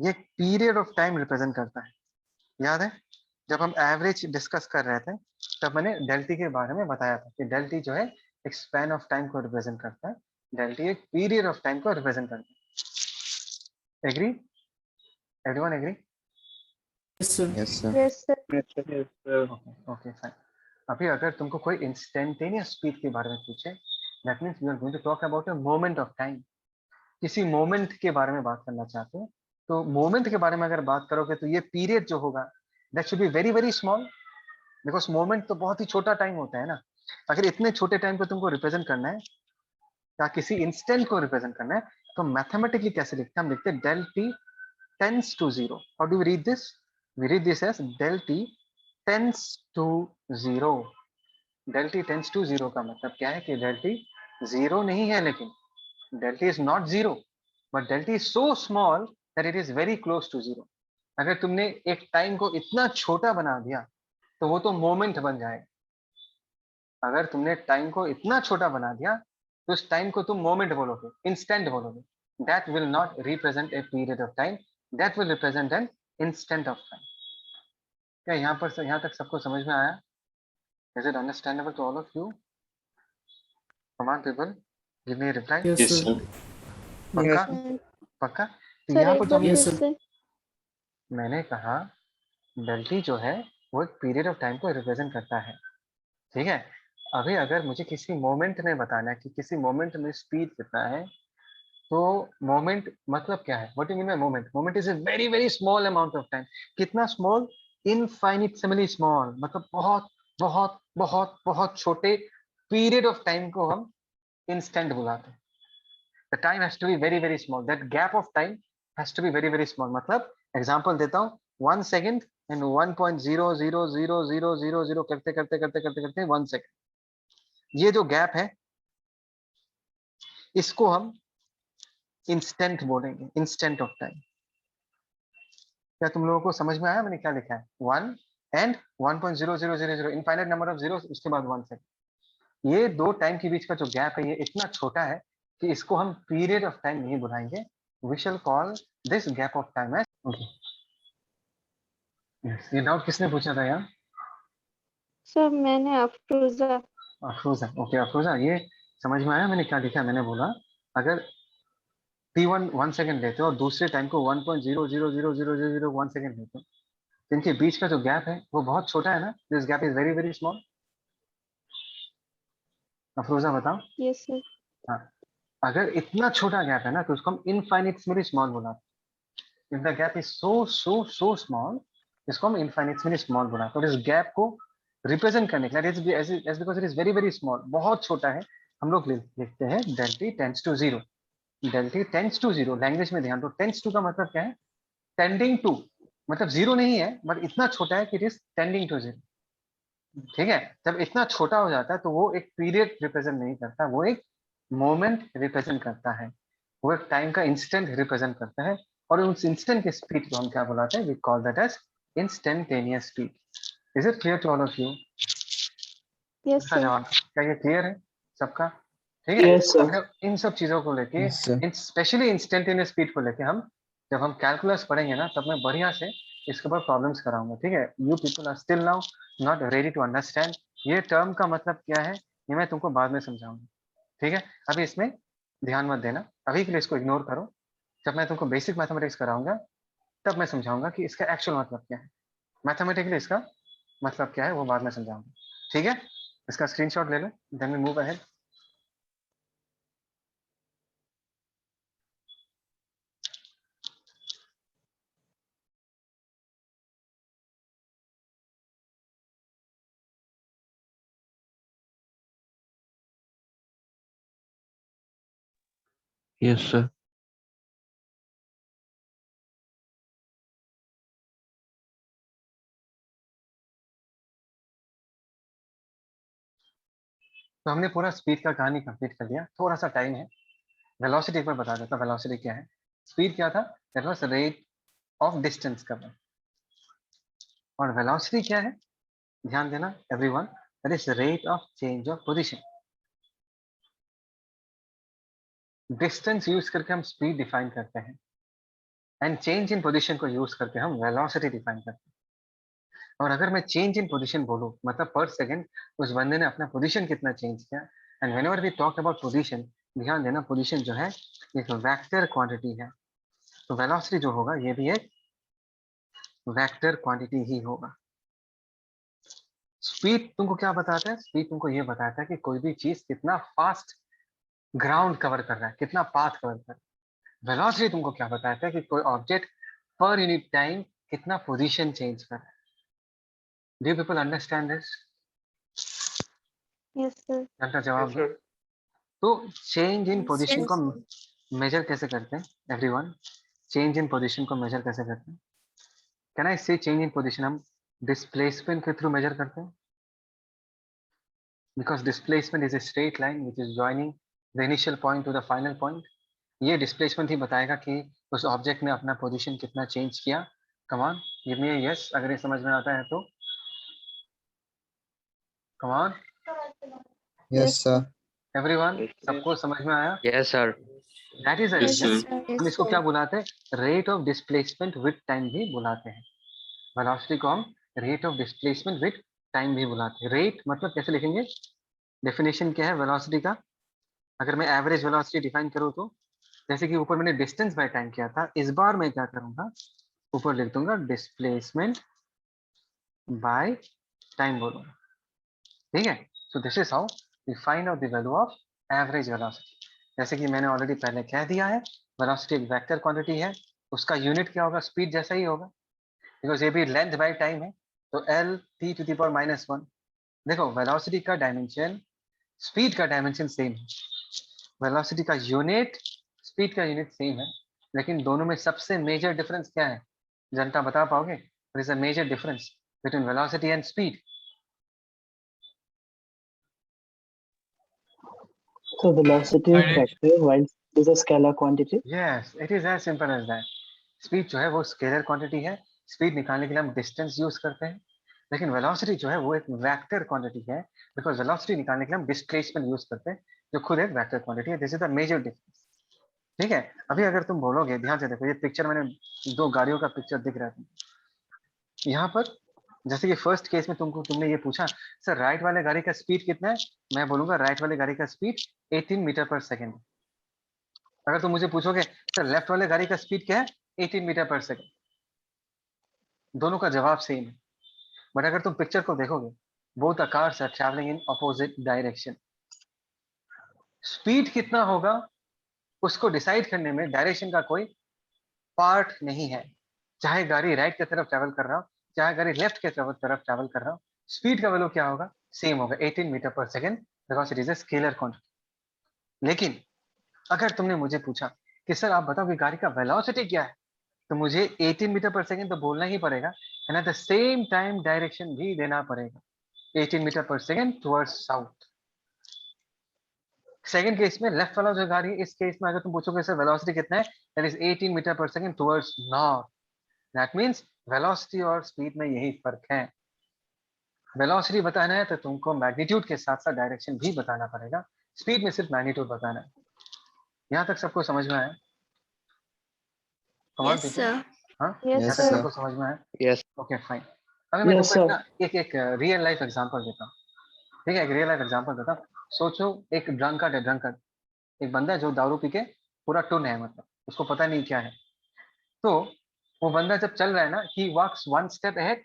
ये पीरियड ऑफ टाइम रिप्रेजेंट करता है। याद है जब हम एवरेज डिस्कस कर रहे थे, तब मैंने del t के बारे में बताया था कि del t जो है एक स्पैन ऑफ टाइम को रिप्रेजेंट करता है, del t एक पीरियड ऑफ टाइम को रिप्रेजेंट करता है। Agree? Everyone agree? Yes, sir. Yes, sir. Yes, sir. Okay fine. अभी अगर तुमको कोई इंस्टेंटेनियस स्पीड के बारे में पूछे, that means we are going to talk about a moment of time. किसी मोमेंट के बारे में बात करना चाहते हो, तो मोमेंट के बारे में अगर बात करोगे तो ये पीरियड जो होगा that should be very very small, because moment तो बहुत ही छोटा टाइम होता है ना। अगर इतने छोटे टाइम को तुमको रिप्रेजेंट करना है या किसी इंस्टेंट को रिप्रेजेंट करना है, तो मैथमेटिकली कैसे लिखते हैं? हम लिखते हैं del t tends to 0. How do we read this? We read this as del t tends to 0. del t tends to 0 का मतलब क्या है कि del t 0 नहीं है, लेकिन del t is not 0, but del t is so small that it is very close to 0. अगर तुमने एक टाइम को इतना छोटा बना दिया तो वो तो मोमेंट बन जाएगा। अगर तुमने टाइम को इतना छोटा बना दिया तो उस टाइम को तुम मोमेंट बोलोगे, इंस्टेंट बोलोगे। That will not represent a period of time, that will represent an instant of time. क्या यहाँ पर यहाँ तक सबको समझ में आया? Is it understandable to all of you? Come on people, give me reply. Yes, sir. पक्का? Sir, पक्का? तो sir, यहाँ एक पर जो बार हमने Yes, फिर sir. से। मैंने कहा del t जो है वो एक पीरियड ऑफ टाइम को रिप्रेजेंट करता है, ठीक है। अभी अगर मुझे किसी मोमेंट में बताना है कि किसी मोमेंट में स्पीड कितना है, तो मोमेंट मतलब क्या है? What do you mean by moment? Moment is a very very small amount of time. कितना स्मॉल? इनफाइनिटेसिमली स्मॉल, मतलब बहुत बहुत बहुत बहुत छोटे पीरियड ऑफ टाइम को हम इंस्टेंट बुलाते हैं। The time has to be very very small, that gap of time has to be very very small. मतलब एग्जांपल देता हूँ, 1 सेकंड एंड 1.0000000 करते करते करते करते करते 1 सेकंड, ये जो गैप है इसको हम इंस्टेंट बोलेंगे, इंस्टेंट ऑफ टाइम। क्या तुम लोगों को समझ में आया मैंने क्या लिखा है? 1 and 1.0000, infinite number of zero, उसके बाद 1 सेकंड। ये दो टाइम के बीच का जो गैप है ये इतना छोटा है कि इसको हम पीरियड ऑफ टाइम नहीं बुलाएंगे। We shall call this gap of time as okay. ये डाउट किसने पूछा था यार? सर मैंने अफरोजा। अफरोजा। ओके अफरोजा, ये समझ में आया मैंने क्या लिखा है? मैंने बोला अगर t1 1 सेकंड लेते हो और दूसरे टाइम को 1.0000001 सेकंड लेते हो, इनके बीच का जो गैप है वो बहुत छोटा है ना। This gap is very very small. Afroza बताओ। Yes sir. हाँ, अगर इतना छोटा गैप है ना तो उसको हम इनफाइनिटेसिमली स्मॉल बुलाते हैं। If the gap is so so so small, इसको हम इनफाइनिटेसिमली स्मॉल बुलाते हैं। और इस गैप को रिप्रेजेंट करने के लिए as because it is very very small, बहुत छोटा है, हम लोग लिखते हैं del t tends to 0। del t tends to 0 language में ध्यान दो, tends to का मतलब क्या है? टेंडिंग टू, मतलब जीरो नहीं है बट इतना छोटा है कि इट इज टेंडिंग टू 0, ठीक है। जब इतना छोटा हो जाता है तो वो एक पीरियड रिप्रेजेंट नहीं करता, वो एक मोमेंट रिप्रेजेंट करता है, वो एक टाइम का इंस्टेंट रिप्रेजेंट करता है। और उस इंस्टेंट की स्पीड को हम क्या बुलाते हैं? We call that as instantaneous speed. Is it clear to all of you? Yes sir. जवाब क्या ये क्लियर है सबका? ठीक है। Yes, sir. अब इन सब चीजों को लेके, Yes, sir. Specially instantaneous speed को लेके हम जब हम कैलकुलस पढ़ेंगे ना, तब मैं बढ़िया से इसके ऊपर प्रॉब्लम्स कराऊंगा, ठीक है। You people are still now not ready to understand ये टर्म का मतलब क्या है, ये मैं तुमको बाद में समझाऊंगा, ठीक है। अभी इसमें ध्यान मत देना, अभी के लिए इसको इग्नोर करो। जब मैं तुमको बेसिक मैथमेटिक्स कराऊंगा तब मैं समझाऊंगा कि इसका एक्चुअल मतलब क्या है, मैथमेटिकली इसका मतलब क्या है वो बाद में समझाऊंगा, ठीक है। इसका स्क्रीनशॉट ले लो, then we move ahead. Yes, sir. तो हमने पूरा स्पीड का कहानी कंप्लीट कर लिया, थोड़ा सा टाइम है। वेलोसिटी एक बार बता देता, वेलोसिटी क्या है? स्पीड क्या था? That was rate of distance cover. और वेलोसिटी क्या है? ध्यान देना everyone, that is rate of change of position. Distance use करके हम स्पीड डिफाइन करते हैं एंड चेंज इन पोजीशन को यूज करके हम वेलोसिटी डिफाइन करते हैं। और अगर मैं चेंज इन पोजीशन बोलूं मतलब पर सेकंड उस बंदे ने अपना पोजीशन कितना चेंज किया। And whenever we talk about position, ध्यान देना पोजीशन जो है एक वेक्टर क्वांटिटी है, तो वेलोसिटी जो होगा ये भी एक वेक्टर क्वांटिटी ही होगा। स्पीड तुमको क्या बताता है? स्पीड तुमको ये बताता है कि कोई भी चीज कितना फास्ट ग्राउंड कवर कर रहा है, कितना पाथ कवर कर रहा है। वेलोसिटी तुमको क्या बताता है कि कोई ऑब्जेक्ट पर यूनिट टाइम कितना पोजीशन चेंज कर रहा है। Do people understand this? Yes, sir. का जवाब दो। तो चेंज इन पोजीशन Yes, को मेजर कैसे करते हैं एवरीवन? चेंज इन पोजीशन को मेजर कैसे करते हैं? कैन आई से चेंज इन पोजीशन हम डिस्प्लेसमेंट के थ्रू मेजर करते हैं, because displacement is a straight line which is joining the initial point two the final point. ये डिस्प्लेसमेंट ही बताएगा कि उस ऑब्जेक्ट ने अपना पोजीशन कितना चेंज किया। Come on give me a yes अगर ये समझ में आता है तो। Come on Yes, sir. Everyone, सबको समझ में आया? Yes, sir. That is a yes, reason sir. हम इसको क्या बुलाते हैं? Rate of displacement with time भी बुलाते हैं। वेलोसिटी को हम rate of displacement with time भी बुलाते हैं। रेट मतलब कैसे लिखेंगे? डेफिनेशन क्या है वेलोसिटी का? अगर मैं एवरेज वेलोसिटी डिफाइन करूँ तो जैसे कि ऊपर मैंने डिस्टेंस बाय टाइम किया था, इस बार मैं क्या करूंगा ऊपर लिख दूंगा डिस्प्लेसमेंट बाय टाइम बोलूंगा। ठीक है, so this is how we find out the value of average velocity. जैसे कि मैंने ऑलरेडी पहले कह दिया है वेलोसिटी एक वेक्टर क्वांटिटी है, उसका यूनिट क्या होगा? स्पीड जैसा ही होगा, बिकॉज ये भी लेंथ बाय टाइम है, तो L T to the power -1। देखो वेलोसिटी का डायमेंशन स्पीड का डायमेंशन सेम है, वेलोसिटी का यूनिट स्पीड का यूनिट सेम है, लेकिन दोनों में सबसे मेजर डिफरेंस क्या है? जनता बता पाओगे? What is the major difference between velocity and speed? So velocity is vector while speed is a scalar quantity. Yes, it is as simple as that. Speed जो है वो स्केलर क्वांटिटी है, speed निकालने के लिए हम डिस्टेंस यूज करते हैं, लेकिन वेलोसिटी जो है वो एक वेक्टर क्वांटिटी है, बिकॉज वेलोसिटी निकालने के लिए हम डिस्प्लेसमेंट यूज करते हैं जो खुद एक वेक्टर क्वांटिटी है। This is the major difference. ठीक है, अभी अगर तुम बोलोगे, ध्यान से देखो ये पिक्चर मैंने दो गाड़ियों का पिक्चर दिख रहा है यहाँ पर। जैसे कि फर्स्ट केस में तुमने ये पूछा सर राइट वाले गाड़ी का स्पीड कितना है, मैं बोलूंगा राइट वाले गाड़ी का स्पीड 18 मीटर पर सेकेंड। अगर तुम मुझे पूछोगे सर लेफ्ट वाले गाड़ी का स्पीड क्या है, 18 मीटर पर सेकेंड, दोनों का जवाब सेम है। बट अगर तुम पिक्चर को देखोगे both the cars are travelling in opposite direction. Speed कितना होगा उसको डिसाइड करने में डायरेक्शन का कोई पार्ट नहीं है, चाहे गाड़ी राइट की तरफ ट्रैवल कर रहा हो चाहे गाड़ी लेफ्ट की तरफ ट्रैवल कर रहा हो, स्पीड का वैल्यू क्या होगा? सेम होगा, 18 metre per second, because it is a scalar quantity. लेकिन अगर तुमने मुझे पूछा कि सर आप बताओ कि गाड़ी का वेलोसिटी क्या है, तो मुझे 18 मीटर पर सेकेंड तो बोलना ही पड़ेगा, and at the same time direction भी देना पड़ेगा, 18 metre per second towards south. Second case में लेफ्ट वाला जो गाड़ी है, इस केस में अगर तुम पूछोगे सर वेलोसिटी कितना है, that is 18 metre per second towards north. That means velocity और स्पीड में यही फर्क है। वेलोसिटी बताना है तो तुमको मैग्नीट्यूड के साथ साथ डायरेक्शन भी बताना पड़ेगा, स्पीड में सिर्फ मैग्नीट्यूड बताना है। यहाँ तक सबको समझ में आया? Yes, sir. हाँ, Yes, यहाँ तक sir. सबको समझ में आया? Yes. Okay fine. अभी मैं Yes, तुमको sir. एक रियल लाइफ एग्जांपल देता हूँ। ठीक है, एक रियल लाइफ एग्जांपल देता हूँ। सोचो एक ड्रंकर्ड है, ड्रंकर्ड एक बंदा है जो दारू पी के पूरा टुन है, मतलब उसको पता नहीं क्या है। तो वो बंदा जब चल रहा है ना, he walks one step ahead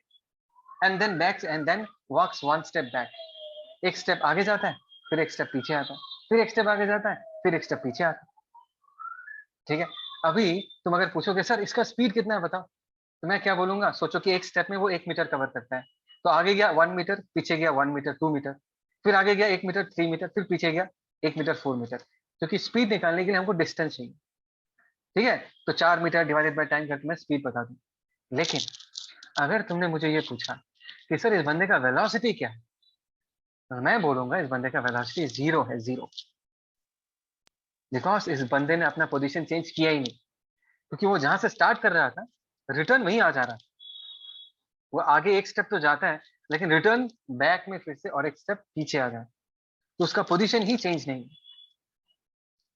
and then back and then walks one step back. एक स्टेप आगे जाता है, फिर एक स्टेप पीछे आता है, फिर एक स्टेप आगे जाता है, फिर एक स्टेप पीछे आता है। ठीक है, अभी तुम अगर पूछोगे सर इसका स्पीड कितना है बताओ, तो मैं क्या बोलूंगा? सोचो कि एक स्टेप में वो 1 मीटर कवर करता है, तो आगे गया 1 मीटर, पीछे गया 1 मीटर 2 मीटर, फिर आगे गया 1 मीटर 3 मीटर, फिर पीछे गया 1 मीटर 4 मीटर, क्योंकि स्पीड निकालने के लिए हमको डिस्टेंस चाहिए। ठीक है, तो 4 मीटर डिवाइडेड बाय टाइम करके मैं स्पीड बता दूं। लेकिन अगर तुमने मुझे ये पूछा कि सर इस बंदे का वेलोसिटी क्या है, तो मैं बोलूंगा इस बंदे का वेलोसिटी 0 है, 0, बिकॉज इस बंदे ने अपना पोजीशन चेंज किया ही नहीं, क्योंकि वो जहां से स्टार्ट कर रहा था रिटर्न वहीं आ जा रहा है। वो आगे एक स्टेप तो जाता है, लेकिन रिटर्न बैक में फिर से और एक स्टेप पीछे आ जाए, तो उसका पोजीशन ही चेंज नहीं।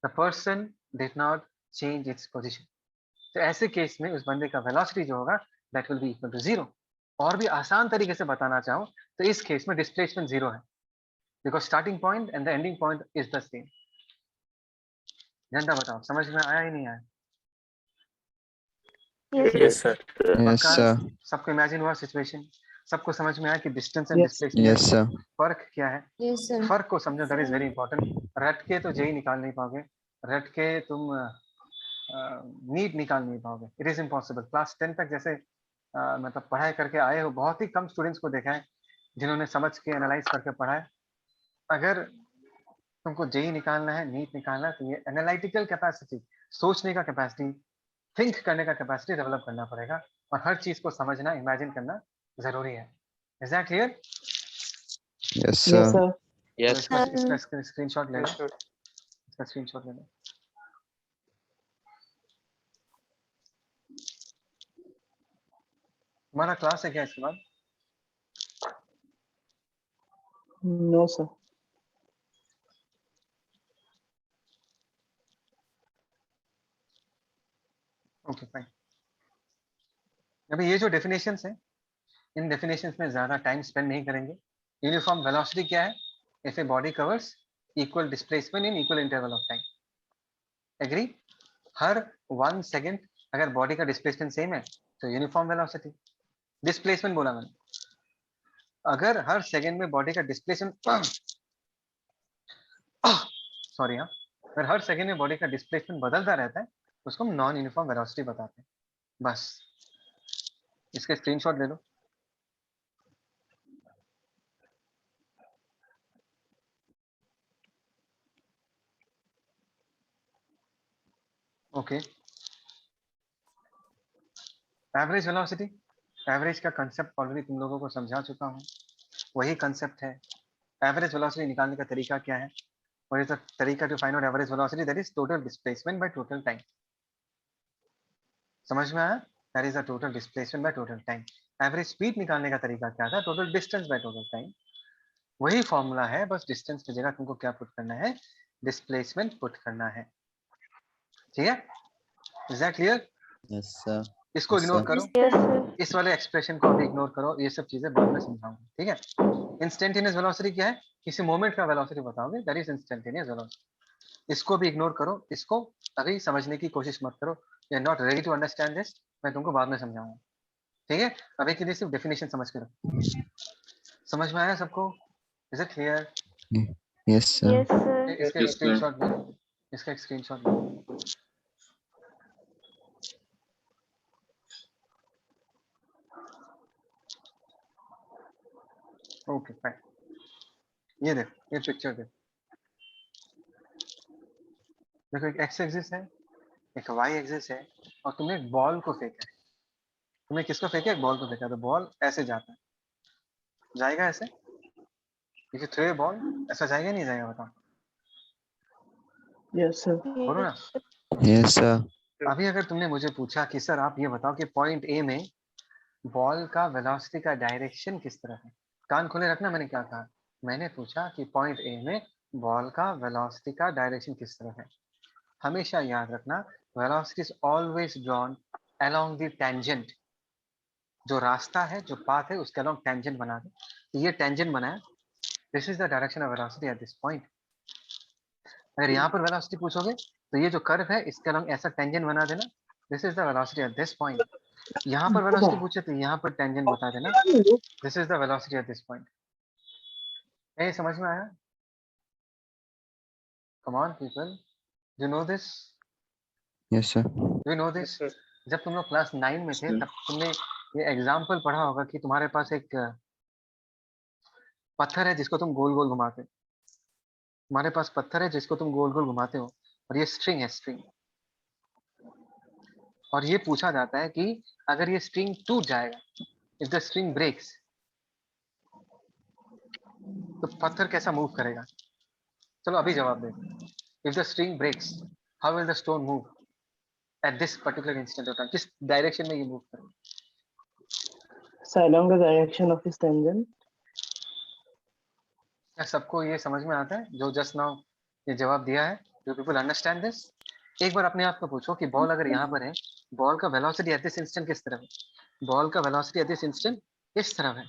The person did not change its position. तो ऐसे केस में उस बंदे का वेलोसिटी जो होगा that will be equal to 0। और भी आसान तरीके से बताना चाहूँ तो इस केस में डिस्प्लेसमेंट 0 है, because starting point and the ending point is the same. जनता बताओ समझ में आया ही नहीं आया? Yes, Yes, sir. Yes, पक्का? sir. सबको इमेजिन हुआ सिचुएशन? सबको समझ में आया कि distance and Yes. Displacement Yes, sir. फर्क क्या है? yes, sir. फर्क को समझो, दैट इज वेरी इंपॉर्टेंट। रट के तो जेई निकाल नहीं पाओगे, रट के तुम नीट निकाल नहीं पाओगे, इट इज इम्पॉसिबल। क्लास 10 तक जैसे मतलब पढ़ाई करके आए हो, बहुत ही कम स्टूडेंट्स को देखा है जिन्होंने समझ के एनालाइज करके पढ़ा है। अगर तुमको जेई निकालना है, नीट निकालना है, तो ये एनालिटिकल कैपेसिटी, सोचने का कैपेसिटी, थिंक करने का कैपेसिटी डेवलप करना पड़ेगा, और हर चीज को समझना, इमेजिन करना जरूरी है। Is that clear? Yes, Yes, sir. sir. Yes. इसका स्क्रीनशॉट ले लो, इसका स्क्रीनशॉट ले लो। हमारा क्लास है क्या इसके बाद? No, sir. Okay fine. अभी ये जो डेफिनेशंस हैं, इन डेफिनेशंस में ज्यादा टाइम स्पेंड नहीं करेंगे। यूनिफॉर्म वेलोसिटी क्या है? If a body covers equal displacement in equal interval of time. Agree? हर 1 सेकेंड अगर बॉडी का डिस्प्लेसमेंट सेम है तो यूनिफॉर्म वेलोसिटी। डिस्प्लेसमेंट बोला मैंने, अगर हर सेकेंड में बॉडी का डिस्प्लेसमेंट सॉरी हाँ, अगर हर सेकेंड में बॉडी का डिस्प्लेसमेंट बदलता रहता है तो उसको हम नॉन यूनिफॉर्म वेलोसिटी बताते हैं। बस इसके स्क्रीनशॉट ले लो। ओके, एवरेज वेलोसिटी, एवरेज का कंसेप्ट ऑलरेडी तुम लोगों को समझा चुका हूँ, वही कंसेप्ट है। एवरेज वेलोसिटी निकालने का तरीका क्या है? What is the तरीका to find out average velocity? That is total displacement by total time. समझ में आया? That is the total displacement by total time. Average speed निकालने का तरीका क्या था? Total distance by total time. वही फॉर्मूला है, बस डिस्टेंस की जगह तुमको क्या पुट करना है? डिस्प्लेसमेंट पुट करना है। ठीक है? Is that clear? Yes, sir. इसको Yes, इग्नोर sir. करो, Yes, sir. इस वाले एक्सप्रेशन को अभी इग्नोर करो, ये सब चीजें बाद में समझाऊंगा। ठीक है? इंस्टेंटेनियस वेलोसिटी क्या है? किसी मोमेंट का वेलोसिटी बताओगे, दैट इज इंस्टेंटेनियस वेलोसिटी। इसको भी इग्नोर करो, इसको अभी समझने की कोशिश मत करो। You are not ready to understand this, मैं तुमको बाद में समझाऊंगा। ठीक है? अभी के लिए सिर्फ डेफिनेशन समझ के रखो। समझ में आया सबको? Is it clear? Yes, sir. Yes, sir. इसका स्क्रीनशॉट लो, इसका एक स्क्रीनशॉट लो। Okay fine. ये देख, ये पिक्चर देख, देखो एक एक्स एक्सिस है, एक वाई एक्सिस है, और तुमने एक बॉल को फेंका है। तुमने किसको फेंका? एक बॉल को फेंका, तो बॉल ऐसे जाता है, जाएगा ऐसे? If you throw a ball, ऐसा जाएगा नहीं जाएगा? बताओ, Yes, sir. बोलो ना। Yes, sir. अभी अगर तुमने मुझे पूछा कि सर आप ये बताओ कि पॉइंट ए में बॉल का वेलोसिटी का डायरेक्शन किस तरह है, कान खोले रखना, मैंने क्या कहा? मैंने पूछा कि पॉइंट ए में बॉल का वेलोसिटी का डायरेक्शन किस तरह है। हमेशा याद रखना, velocity is always drawn along the tangent. जो रास्ता है, जो पाथ है, उसके अलोंग टेंजेंट बना दे। तो ये टेंजेंट बनाया, this is the direction of velocity at this point. अगर यहाँ पर वेलोसिटी पूछोगे तो ये जो कर्व है इसके अलोंग ऐसा टेंजेंट बना देना, this is the velocity at this point. यहाँ पर वेलोसिटी पूछे तो यहाँ पर टेंजेंट बता देना, this is the velocity at this point. ये समझ में आया? कम on people, you know this? Yes, sir. You know this? जब तुम लोग क्लास 9 में थे तब तुमने ये एग्जाम्पल पढ़ा होगा कि तुम्हारे पास एक पत्थर है जिसको तुम गोल गोल घुमाते हो। तुम्हारे पास पत्थर है जिसको तुम गोल गोल घुमाते हो, और ये स्ट्रिंग है, स्ट्रिंग। और ये पूछा जाता है कि अगर ये स्ट्रिंग टूट जाएगा, इफ द स्ट्रिंग ब्रेक्स, तो पत्थर कैसा मूव करेगा? चलो अभी जवाब दे। If the string breaks, how will the stone move at this particular instant of time? किस डायरेक्शन में ये मूव करेगा? So along the direction of his tangent. क्या सबको ये समझ में आता है जो जस्ट नाउ ये जवाब दिया है? Do people understand this? एक बार अपने आप को पूछो कि बॉल अगर यहाँ पर है, बॉल का वेलोसिटी एट दिस इंस्टेंट किस तरह है? बॉल का वेलोसिटी एट दिस इंस्टेंट इस तरफ है,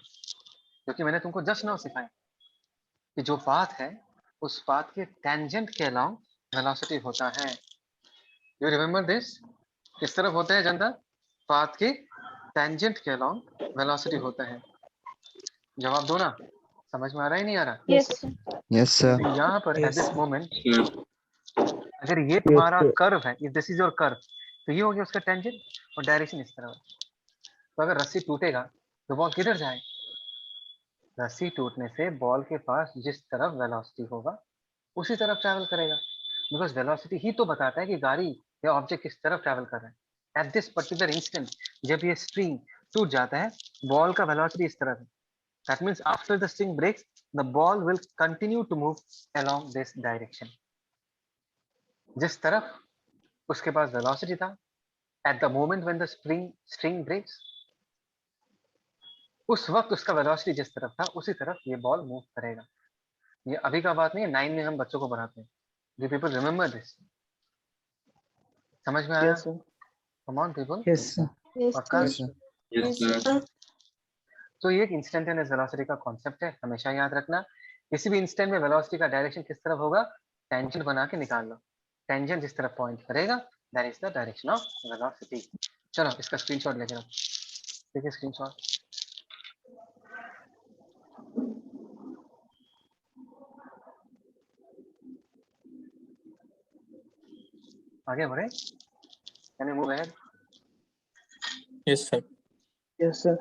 क्योंकि मैंने तुमको जस्ट नाउ सिखाया कि जो पाथ है उस पाथ के टेंजेंट के अलाउंग वेलोसिटी होता है। You remember this? किस तरफ होता है जनता? पाथ के टेंजेंट के अलाउंग वेलोसिटी होता है। जवाब दो ना, समझ में आ रहा है नहीं आ रहा? Yes, sir. Yes, sir. तो यहाँ पर एट दिस मोमेंट अगर ये Yes, तुम्हारा sir. कर्व है, if this is your curve, तो ये हो गया उसका टेंजेंट और डायरेक्शन इस तरफ है। तो अगर रस्सी टूटेगा तो बॉल किधर जाए? रस्सी टूटने से बॉल के पास जिस तरफ वेलोसिटी होगा उसी तरफ ट्रैवल करेगा, बिकॉज वेलोसिटी ही तो बताता है कि गाड़ी या ऑब्जेक्ट किस तरफ ट्रैवल कर रहा है। एट दिस पर्टिकुलर इंस्टेंट जब ये स्ट्रिंग टूट जाता है, बॉल का वेलोसिटी इस तरफ है। That means after the string breaks the ball will continue to move along this direction. जिस तरफ उसके पास वेलोसिटी था at the moment when the string breaks, उस वक्त उसका वेलोसिटी जिस तरफ था उसी तरफ ये बॉल मूव करेगा। ये अभी का बात नहीं है, 9 में हम बच्चों को पढ़ाते हैं। Do people remember this? समझ में आया? Yes, sir. Come on people. Yes, sir. Yes, पक्का? sir. Yes, sir. तो ये एक इंस्टेंटेनियस वेलोसिटी का कॉन्सेप्ट है, हमेशा याद रखना। किसी भी इंस्टेंट में वेलोसिटी का डायरेक्शन किस तरफ होगा, टेंजेंट बना के निकाल लो। टेंजेंट जिस तरफ पॉइंट करेगा that is the direction of velocity. चलो इसका स्क्रीनशॉट लेके रखो, देखिए स्क्रीनशॉट। आगे बढ़े? Can you move ahead? Yes, sir. Yes, sir.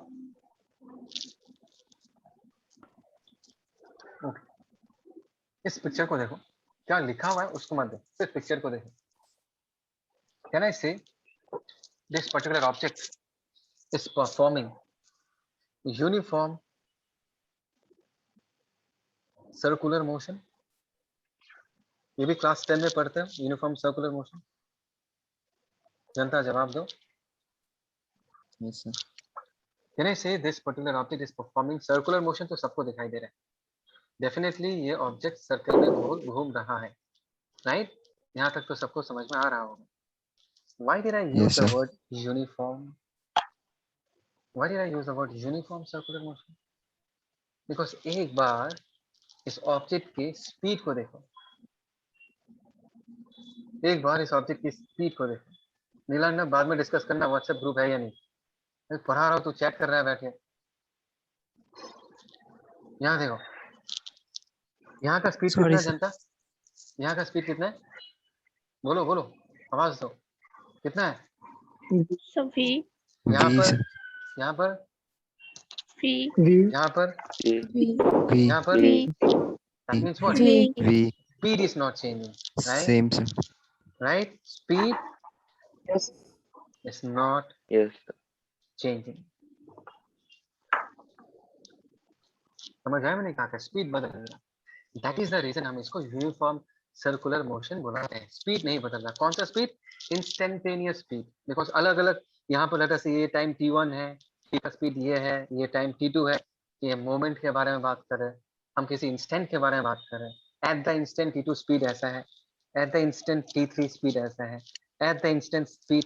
इस पिक्चर को देखो, क्या लिखा हुआ है उसको मत देखो, सिर्फ पिक्चर को देखो। कैन आई से this particular object is performing uniform circular motion? ये भी क्लास 10 में पढ़ते हैं यूनिफॉर्म सर्कुलर मोशन। जनता जवाब दो। Yes, sir. कैन आई से this particular object is performing circular motion? तो सबको दिखाई दे रहा है डेफिनेटली ये ऑब्जेक्ट सर्कल में गोल घूम रहा है, राइट? यहाँ तक तो सबको समझ में आ रहा होगा। Why did I use Yes, the sir. word uniform? Why did I use the word uniform circular motion? Because एक बार इस ऑब्जेक्ट की स्पीड को देखो, एक बार इस ऑब्जेक्ट की स्पीड को देखो। नीलांडा बाद में डिस्कस करना व्हाट्सएप ग्रुप है या नहीं। मैं पढ़ा रहा हूँ तो चैट कर रहा है बैठ के। यहाँ देखो, यहाँ का स्पीड Sorry, कितना है sir. जनता? यहाँ का स्पीड कितना है? बोलो बोलो, आवाज दो, कितना है? So V, यहाँ V, पर, sir. यहाँ पर, V, V. यहाँ पर, V. यहाँ पर। V, That means what? V. V. Speed is not changing, right? Same, sir. Right? Speed Yes. is not Yes. changing. समझ आया मैंने कहा था स्पीड बदल रहा। दैट इज द रीजन हम इसको यूनिफॉर्म सर्कुलर मोशन बुलाते हैं। स्पीड नहीं बदल रहा। कौन सा स्पीड? Instantaneous speed. बिकॉज अलग अलग यहाँ पर लेटर से ये टाइम t1 है, t का स्पीड ये है, ये टाइम t2 है। ये मोमेंट के बारे में बात कर रहे हैं, हम किसी इंस्टेंट के बारे में बात कर रहे हैं। Eight the instant t2 speed ऐसा है, at the instant t3 speed ऐसा है, at the instant speed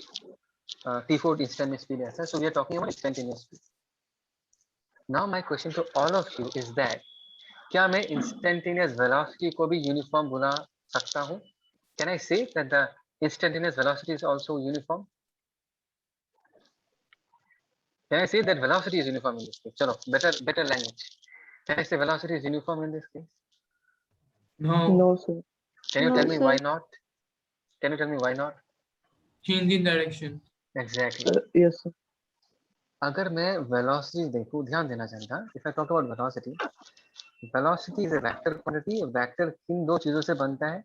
t4 instant में स्पीड ऐसा है। So we are talking about instantaneous speed. Now my question to all of you is that क्या मैं instantaneous velocity को भी यूनिफॉर्म बुला सकता हूँ? Can I say that the instantaneous velocity is also uniform? Can I say that velocity is uniform in this case? चलो better language. Can I say velocity is uniform in this case? No. No, sir. Can you No, tell me sir. Why not? Can you tell me why not? Change in direction. Exactly. Yes, sir. अगर मैं velocity देखूं, ध्यान देना चाहता, if I talk about velocity, velocity is a vector quantity. Vector किन दो चीजों से बनता है?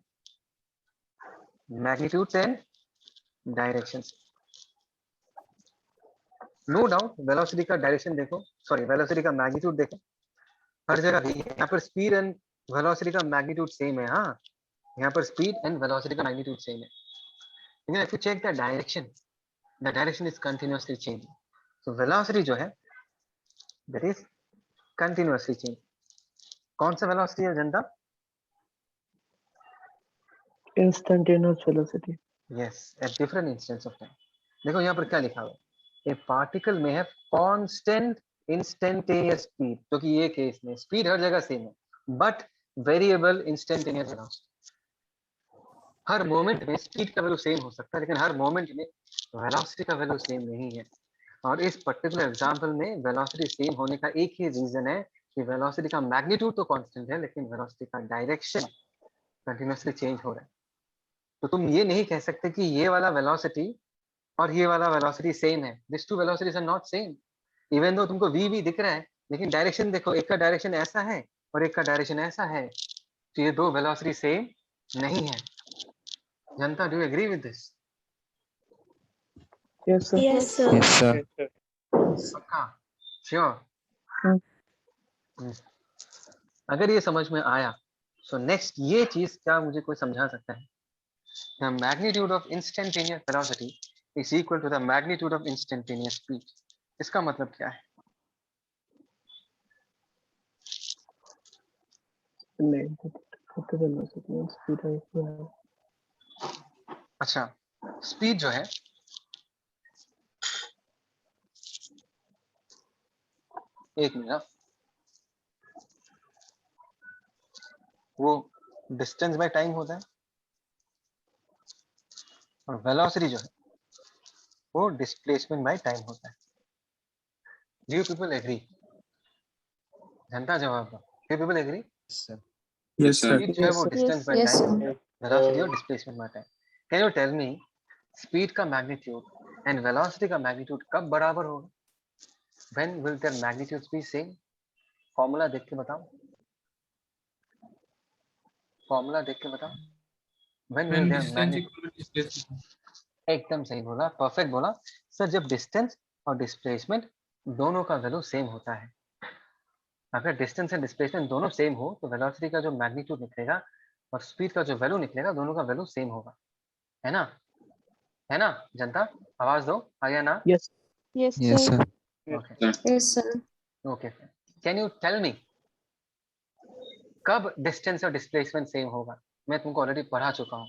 Magnitude and direction. No doubt velocity का डायरेक्शन देखो, सॉरी वेलोसिटी का मैग्नीट्यूड देखो, हर जगह भी है। यहाँ पर स्पीड एंड वेलोसिटी का मैग्नीट्यूड सेम है। हाँ, यहाँ पर स्पीड एंड वेलोसिटी का मैग्नीट्यूड सेम है, लेकिन if you check the direction is continuously changing. So velocity जो है दैट इज कंटिन्यूअसली चेंज। कौन सा वेलोसिटी है जनता? Instantaneous velocity. Yes, at different instants of time. देखो यहाँ पर क्या लिखा हुआ है, ए पार्टिकल में है कांस्टेंट इंस्टेंटेनियस स्पीड, जो कि ये केस में स्पीड हर जगह सेम है, but variable instantaneous velocity. Her moment में स्पीड का वैल्यू सेम हो सकता है, लेकिन हर मोमेंट में वेलोसिटी का वैल्यू सेम नहीं है। और इस पर्टिकुलर एग्जांपल में वेलोसिटी सेम होने का एक ही रीजन है कि वेलोसिटी का मैग्नीट्यूड तो कांस्टेंट है, लेकिन वेलोसिटी का डायरेक्शन कंटिन्यूअसली चेंज हो रहा है। तो तुम ये नहीं कह सकते कि ये वाला वेलोसिटी और ये वाला वेलोसिटी सेम है। This two velocities are not same, even दो तुमको v दिख रहा है, लेकिन डायरेक्शन देखो, एक का डायरेक्शन ऐसा है और एक का डायरेक्शन ऐसा है, तो ये दो वेलोसिटी सेम नहीं है। जनता, do you agree with this? Yes, sir. Yes, sir. Yes, sir. पक्का? श्योर? Hmm. अगर ये समझ में आया, सो नेक्स्ट ये चीज क्या मुझे कोई समझा सकता है? The magnitude of instantaneous velocity is equal to the magnitude of instantaneous speed. इसका मतलब क्या है? Velocity and speed are equal. अच्छा, स्पीड जो है एक मिनट, वो डिस्टेंस बाय टाइम होता है, और वेलोसिटी जो है वो डिस्प्लेसमेंट बाय टाइम होता है। Do you people agree? जनता जवाब दो। Do you people agree? Yes, sir. Yes, sir. Speed जो है वो Yes, sir. Distance by Yes, time, sir. Velocity और displacement by time. Can you tell me speed का मैग्नीट्यूड एंड वेलोसिटी का magnitude कब बराबर होगा? When will their magnitudes be same? Formula देख के बताओ, फॉर्मूला देख के बताओ। When will When their distance magnitude? equal to displacement. एकदम सही बोला, परफेक्ट बोला सर। जब डिस्टेंस और डिस्प्लेसमेंट दोनों का वैल्यू सेम होता है, अगर डिस्टेंस एंड डिस्प्लेसमेंट दोनों सेम हो तो वेलोसिटी का जो मैग्नीट्यूड निकलेगा और स्पीड का जो वैल्यू निकलेगा, दोनों का वैल्यू सेम होगा, है ना? है ना जनता? आवाज दो, हाँ या ना? Yes. Yes, Yes, sir. sir. Okay Yes, sir. Okay. Can you tell me कब डिस्टेंस और डिस्प्लेसमेंट सेम होगा? मैं तुमको ऑलरेडी पढ़ा चुका हूँ।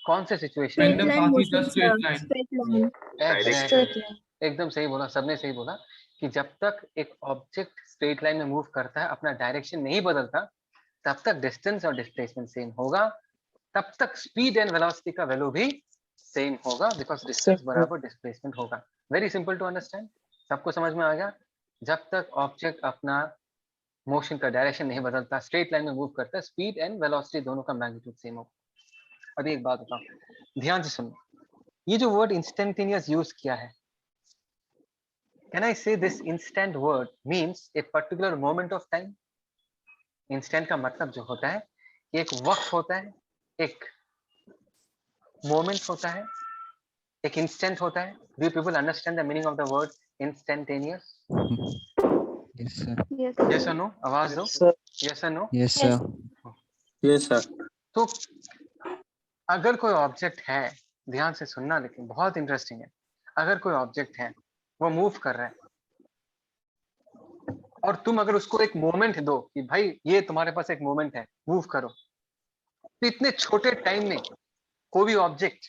कौन से सिचुएशन When में? the path is a straight line. Straight line. Exactly. Straight line. एकदम सही बोला, सबने सही बोला कि जब तक एक ऑब्जेक्ट स्ट्रेट लाइन में मूव करता है, अपना डायरेक्शन नहीं बदलता, तब तक डिस्टेंस और डिस्प्लेसमेंट सेम होगा, तब तक स्पीड एंड वेलोसिटी का वैल्यू भी सेम होगा, बिकॉज डिस्टेंस बराबर डिस्प्लेसमेंट होगा। वेरी सिंपल टू अंडरस्टैंड, सबको समझ में आ गया? जब तक ऑब्जेक्ट अपना मोशन का डायरेक्शन नहीं बदलता, स्ट्रेट लाइन में मूव करता है, स्पीड एंड वेलोसिटी दोनों का मैग्नीट्यूड सेम होगा। अभी एक बात बताओ, ध्यान से सुनो, ये जो वर्ड इंस्टेंटेनियस यूज किया है, can I say this instant word means a particular moment of time? Instant का मतलब जो होता है, एक वक्त होता है, एक moment होता है, एक instant होता है। Do you people understand the meaning of the word instantaneous? Yes, sir. Yes. Yes or no? आवाज दो। Sir. Yes or no? Yes, sir. Yes, sir. तो अगर कोई ऑब्जेक्ट है, ध्यान से सुनना, लेकिन बहुत इंटरेस्टिंग है। अगर कोई ऑब्जेक्ट है, वो मूव कर रहा है, और तुम अगर उसको एक मोमेंट दो कि भाई ये तुम्हारे पास एक मोमेंट है, मूव करो, तो इतने छोटे टाइम में कोई भी ऑब्जेक्ट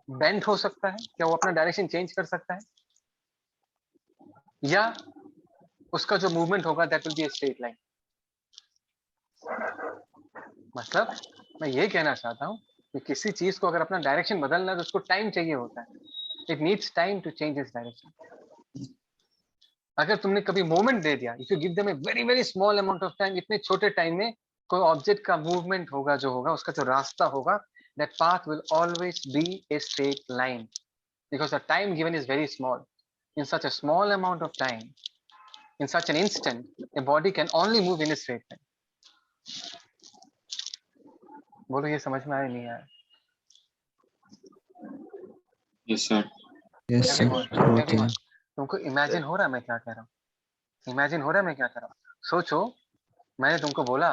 बेंड हो सकता है क्या? वो अपना डायरेक्शन चेंज कर सकता है, या उसका जो मूवमेंट होगा that will B a straight line. मतलब मैं ये कहना चाहता हूँ कि किसी चीज को अगर अपना डायरेक्शन बदलना है तो उसको टाइम चाहिए होता है। It needs time to change its direction. अगर तुमने कभी मोमेंट दे दिया, if you give them a very very small amount of time, इतने छोटे टाइम में कोई ऑब्जेक्ट का मूवमेंट होगा, जो होगा उसका जो रास्ता होगा, that path will always be a straight line, because the time given is very small. In such a small amount of time, in such an instant, a body can only move in a straight line. बोलो ये समझ में आया नहीं आया? Yes, sir. Yes, sir. Everyone, Okay. तुमको imagine हो रहा है मैं क्या कह रहा हूँ? इमेजिन हो रहा है मैं क्या कह रहा हूँ? सोचो, मैंने तुमको बोला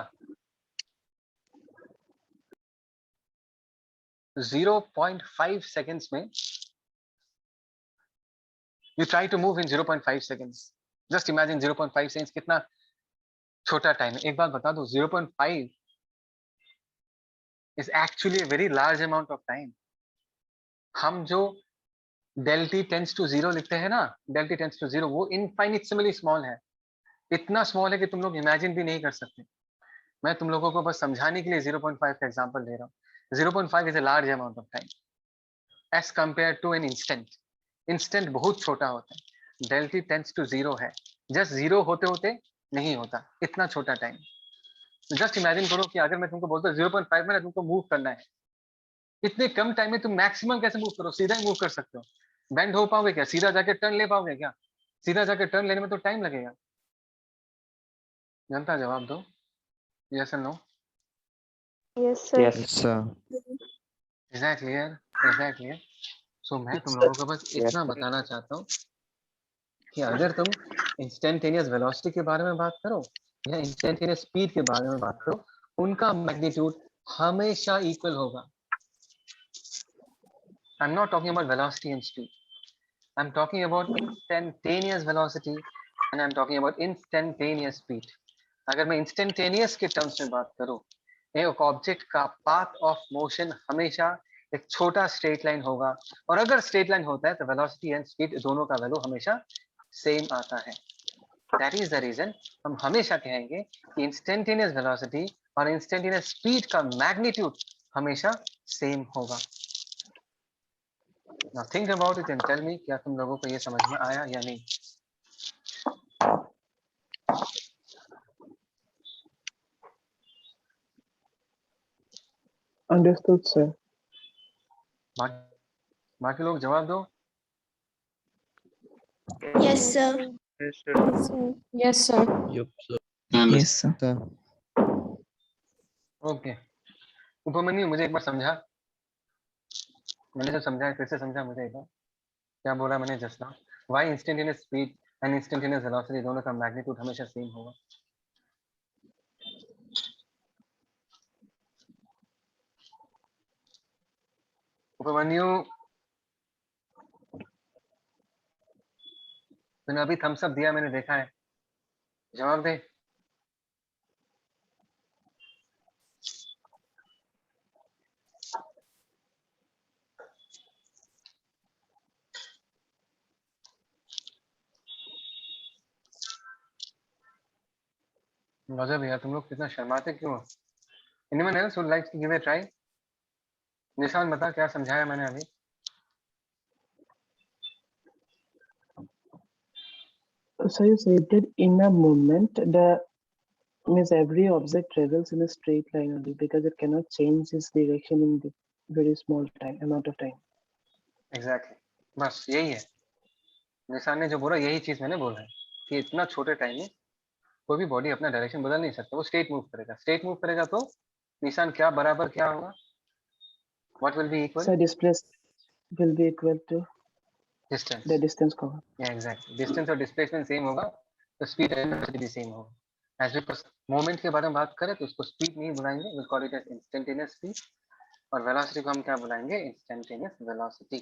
0.5 सेकेंड्स में you try to move in 0.5 seconds. Just imagine 0.5 seconds कितना छोटा टाइम है। एक बात बता दो, 0.5 is actually a very large amount of time. हम जो del t tends to 0 लिखते हैं ना, del t tends to 0, वो infinitesimally small है, इतना स्मॉल है कि तुम लोग इमेजिन भी नहीं कर सकते। मैं तुम लोगों को बस समझाने के लिए 0.5 का एग्जांपल दे रहा हूँ। 0.5 is a large amount of time as compare to an instant. Instant बहुत छोटा होता है, del t tends to 0 है, जस्ट 0 होते होते नहीं होता, इतना छोटा टाइम। जस्ट इमेजिन करो कि अगर मैं तुमको बोलता हूँ 0.5 में तुमको मूव करना है, इतने कम टाइम में तुम मैक्सिमम कैसे मूव करो? सीधा ही मूव कर सकते हो। बेंड हो पाओगे क्या? सीधा जाके टर्न ले पाओगे क्या? सीधा जाके टर्न लेने में तो टाइम लगेगा। जनता जवाब दो, यस और no. Yes, sir. Yes, sir. Is that clear? Is that clear? So मैं तुम लोगों को बस इतना बताना चाहता हूँ कि अगर तुम इंस्टेंटेनियस वेलोसिटी के बारे में बात करो या इंस्टेंटेनियस स्पीड के बारे में बात करो, उनका मैग्नीट्यूड हमेशा इक्वल होगा। आई am not talking about velocity and speed, I am talking about instantaneous velocity and I am talking about instantaneous speed. अगर मैं इंस्टेंटेनियस के टर्म्स में बात करूं, एक ऑब्जेक्ट का पाथ ऑफ मोशन हमेशा एक छोटा स्ट्रेट लाइन होगा, और अगर स्ट्रेट लाइन होता है तो वेलोसिटी एंड स्पीड दोनों का वैल्यू हमेशा सेम आता है। दैट इज द रीजन हम हमेशा कहेंगे कि इंस्टेंटेनियस वेलोसिटी और इंस्टेंटेनियस स्पीड का मैग्नीट्यूड हमेशा सेम होगा। Now think about it and tell me, क्या तुम लोगों को ये समझ में आया या नहीं? Understood, sir. बाकी लोग जवाब दो। Yes, sir. Yes, sir. Yes, sir. Okay, Upmanyu मुझे एक बार समझा, मैंने जो समझा है फिर से समझा मुझे एक बार, क्या बोला मैंने just now? Why instantaneous speed and instantaneous velocity दोनों का मैग्नीट्यूड हमेशा सेम होगा? उपमन्यु, तूने अभी थम्स अप दिया, मैंने देखा है, जवाब दे। गजब भैया, तुम लोग कितना शर्माते क्यों हो? Anyone else would like to give it try? Nishan बता क्या समझाया मैंने अभी? So you said that in a movement, the means every object travels in a straight line only because it cannot change its direction in the very small time amount of time. Exactly, बस यही है। निशान ने जो बोला यही चीज मैंने बोला है कि इतना छोटे टाइम में कोई भी बॉडी अपना डायरेक्शन बदल नहीं सकता, वो स्ट्रेट मूव करेगा। स्ट्रेट मूव करेगा तो निशान क्या बराबर क्या होगा? What will be equal? So displacement will be equal to distance. the distance covered. या एग्जैक्टली, डिस्टेंस और डिस्प्लेसमेंट सेम होगा तो स्पीड एंड वेलोसिटी भी सेम होगा। एज वी मोमेंट के बारे में बात करें तो उसको स्पीड नहीं बुलाएंगे, will call it as instantaneous speed, और वेलोसिटी को हम क्या बुलाएंगे? Instantaneous velocity.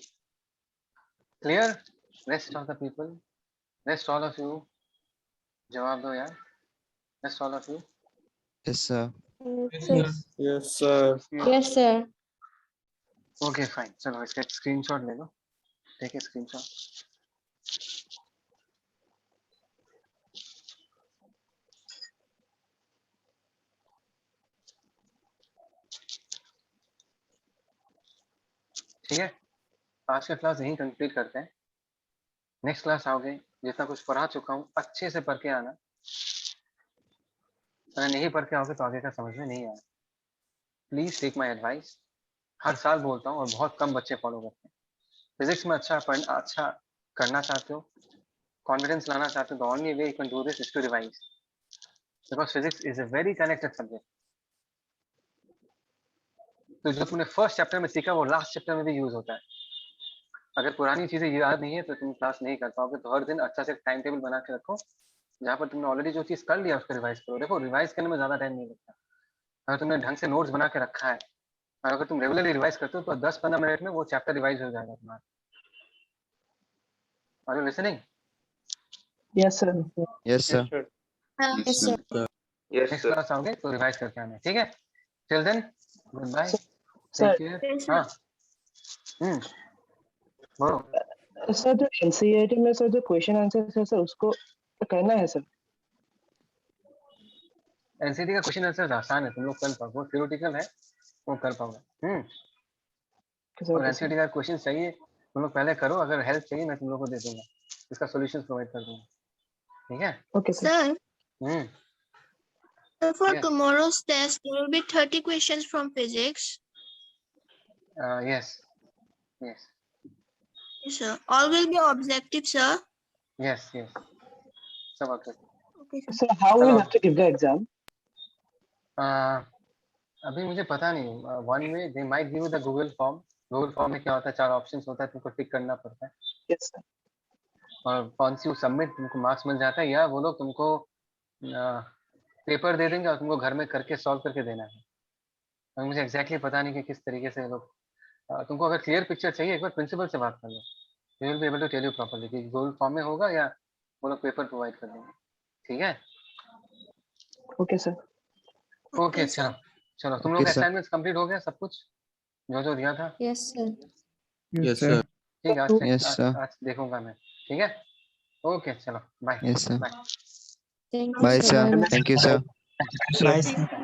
Clear? Rest of the people, rest all of you, जवाब दो यार, rest all of you. Yes, sir. Yes, sir. Yes, sir. Okay fine, चलो इसका स्क्रीनशॉट ले लो, टेक ए स्क्रीनशॉट। ठीक है, आज का क्लास यहीं कंप्लीट करते हैं। नेक्स्ट क्लास आओगे, जितना कुछ पढ़ा चुका हूँ अच्छे से पढ़ के आना, अगर नहीं पढ़ के आओगे तो आगे का समझ में नहीं आया। प्लीज टेक माय एडवाइस, हर साल बोलता हूँ और बहुत कम बच्चे फॉलो करते हैं। फिजिक्स में अच्छा करना चाहते हो, कॉन्फिडेंस लाना चाहते हो, तो only way you can do this is to revise, because physics is a very connected subject. तो जो तुमने फर्स्ट चैप्टर में सीखा वो लास्ट चैप्टर में भी यूज होता है। अगर पुरानी चीजें याद नहीं है तो तुम क्लास नहीं कर पाओगे, तो हर दिन अच्छा से टाइम टेबल बना के रखो, जहाँ पर तुमने ऑलरेडी जो चीज कर लिया उसको रिवाइज करो। देखो रिवाइज करने में ज्यादा टाइम नहीं लगता, अगर तुमने ढंग से नोट्स बना के रखा है और अगर तुम रेगुलरली रिवाइज करते हो तो 10-15 मिनट में वो चैप्टर रिवाइज हो जाएगा तुम्हारा। Are you listening? Yes, sir. Yes, sir. Yes, sir. Next class आओगे तो रिवाइज करके आना, ठीक है? Till then good bye, Sir, take care. हाँ, बोलो। सर जो NCERT में सर जो क्वेश्चन आंसर है सर उसको करना है सर। एनसीटी का क्वेश्चन आंसर आसान है, तुम लोग कर पाओगे, वो थ्योरेटिकल है, वो कर पाओगे। सर और ओके सर। एनसीटी का क्वेश्चन चाहिए तुम लोग पहले करो, अगर हेल्प चाहिए मैं तुम लोग को दे दूंगा, इसका सॉल्यूशंस प्रोवाइड कर दूंगा, ठीक है? Okay sir. Sir, hmm for Yes. tomorrow's test, there will be 30 questions from physics. Yes yes Yes, sir. All will be objective, sir. Yes yes सब okay. Okay, sir. Sir how will Hello. Have to give the exam? अभी मुझे पता नहीं, one way they might give the Google form. Google form में क्या होता है, 4 options होता है, तुमको टिक करना पड़ता है, यस सर। और once you सबमिट तुमको मार्क्स मिल जाता है, या वो लोग तुमको पेपर दे देंगे और तुमको घर में करके सॉल्व करके देना है। और मुझे एग्जैक्टली पता नहीं कि किस तरीके से लोग तुमको अगर क्लियर पिक्चर चाहिए एक बार प्रिंसिपल से बात कर लो, they will be able to tell you properly कि गूगल फॉर्म में होगा या वो लोग पेपर प्रोवाइड कर देंगे, ठीक है? Okay sir. Okay sir. चलो चलो, तुम लोग Okay, sir. असाइनमेंट्स कंप्लीट हो गया सब कुछ जो दिया था? Yes, sir. Yes, sir. ठीक है, आज से Yes, sir. आज देखूंगा मैं, ठीक है? ओके चलो bye Yes, sir. Bye. Thank you, Bye, sir. sir. Thank you, sir. Bye, sir.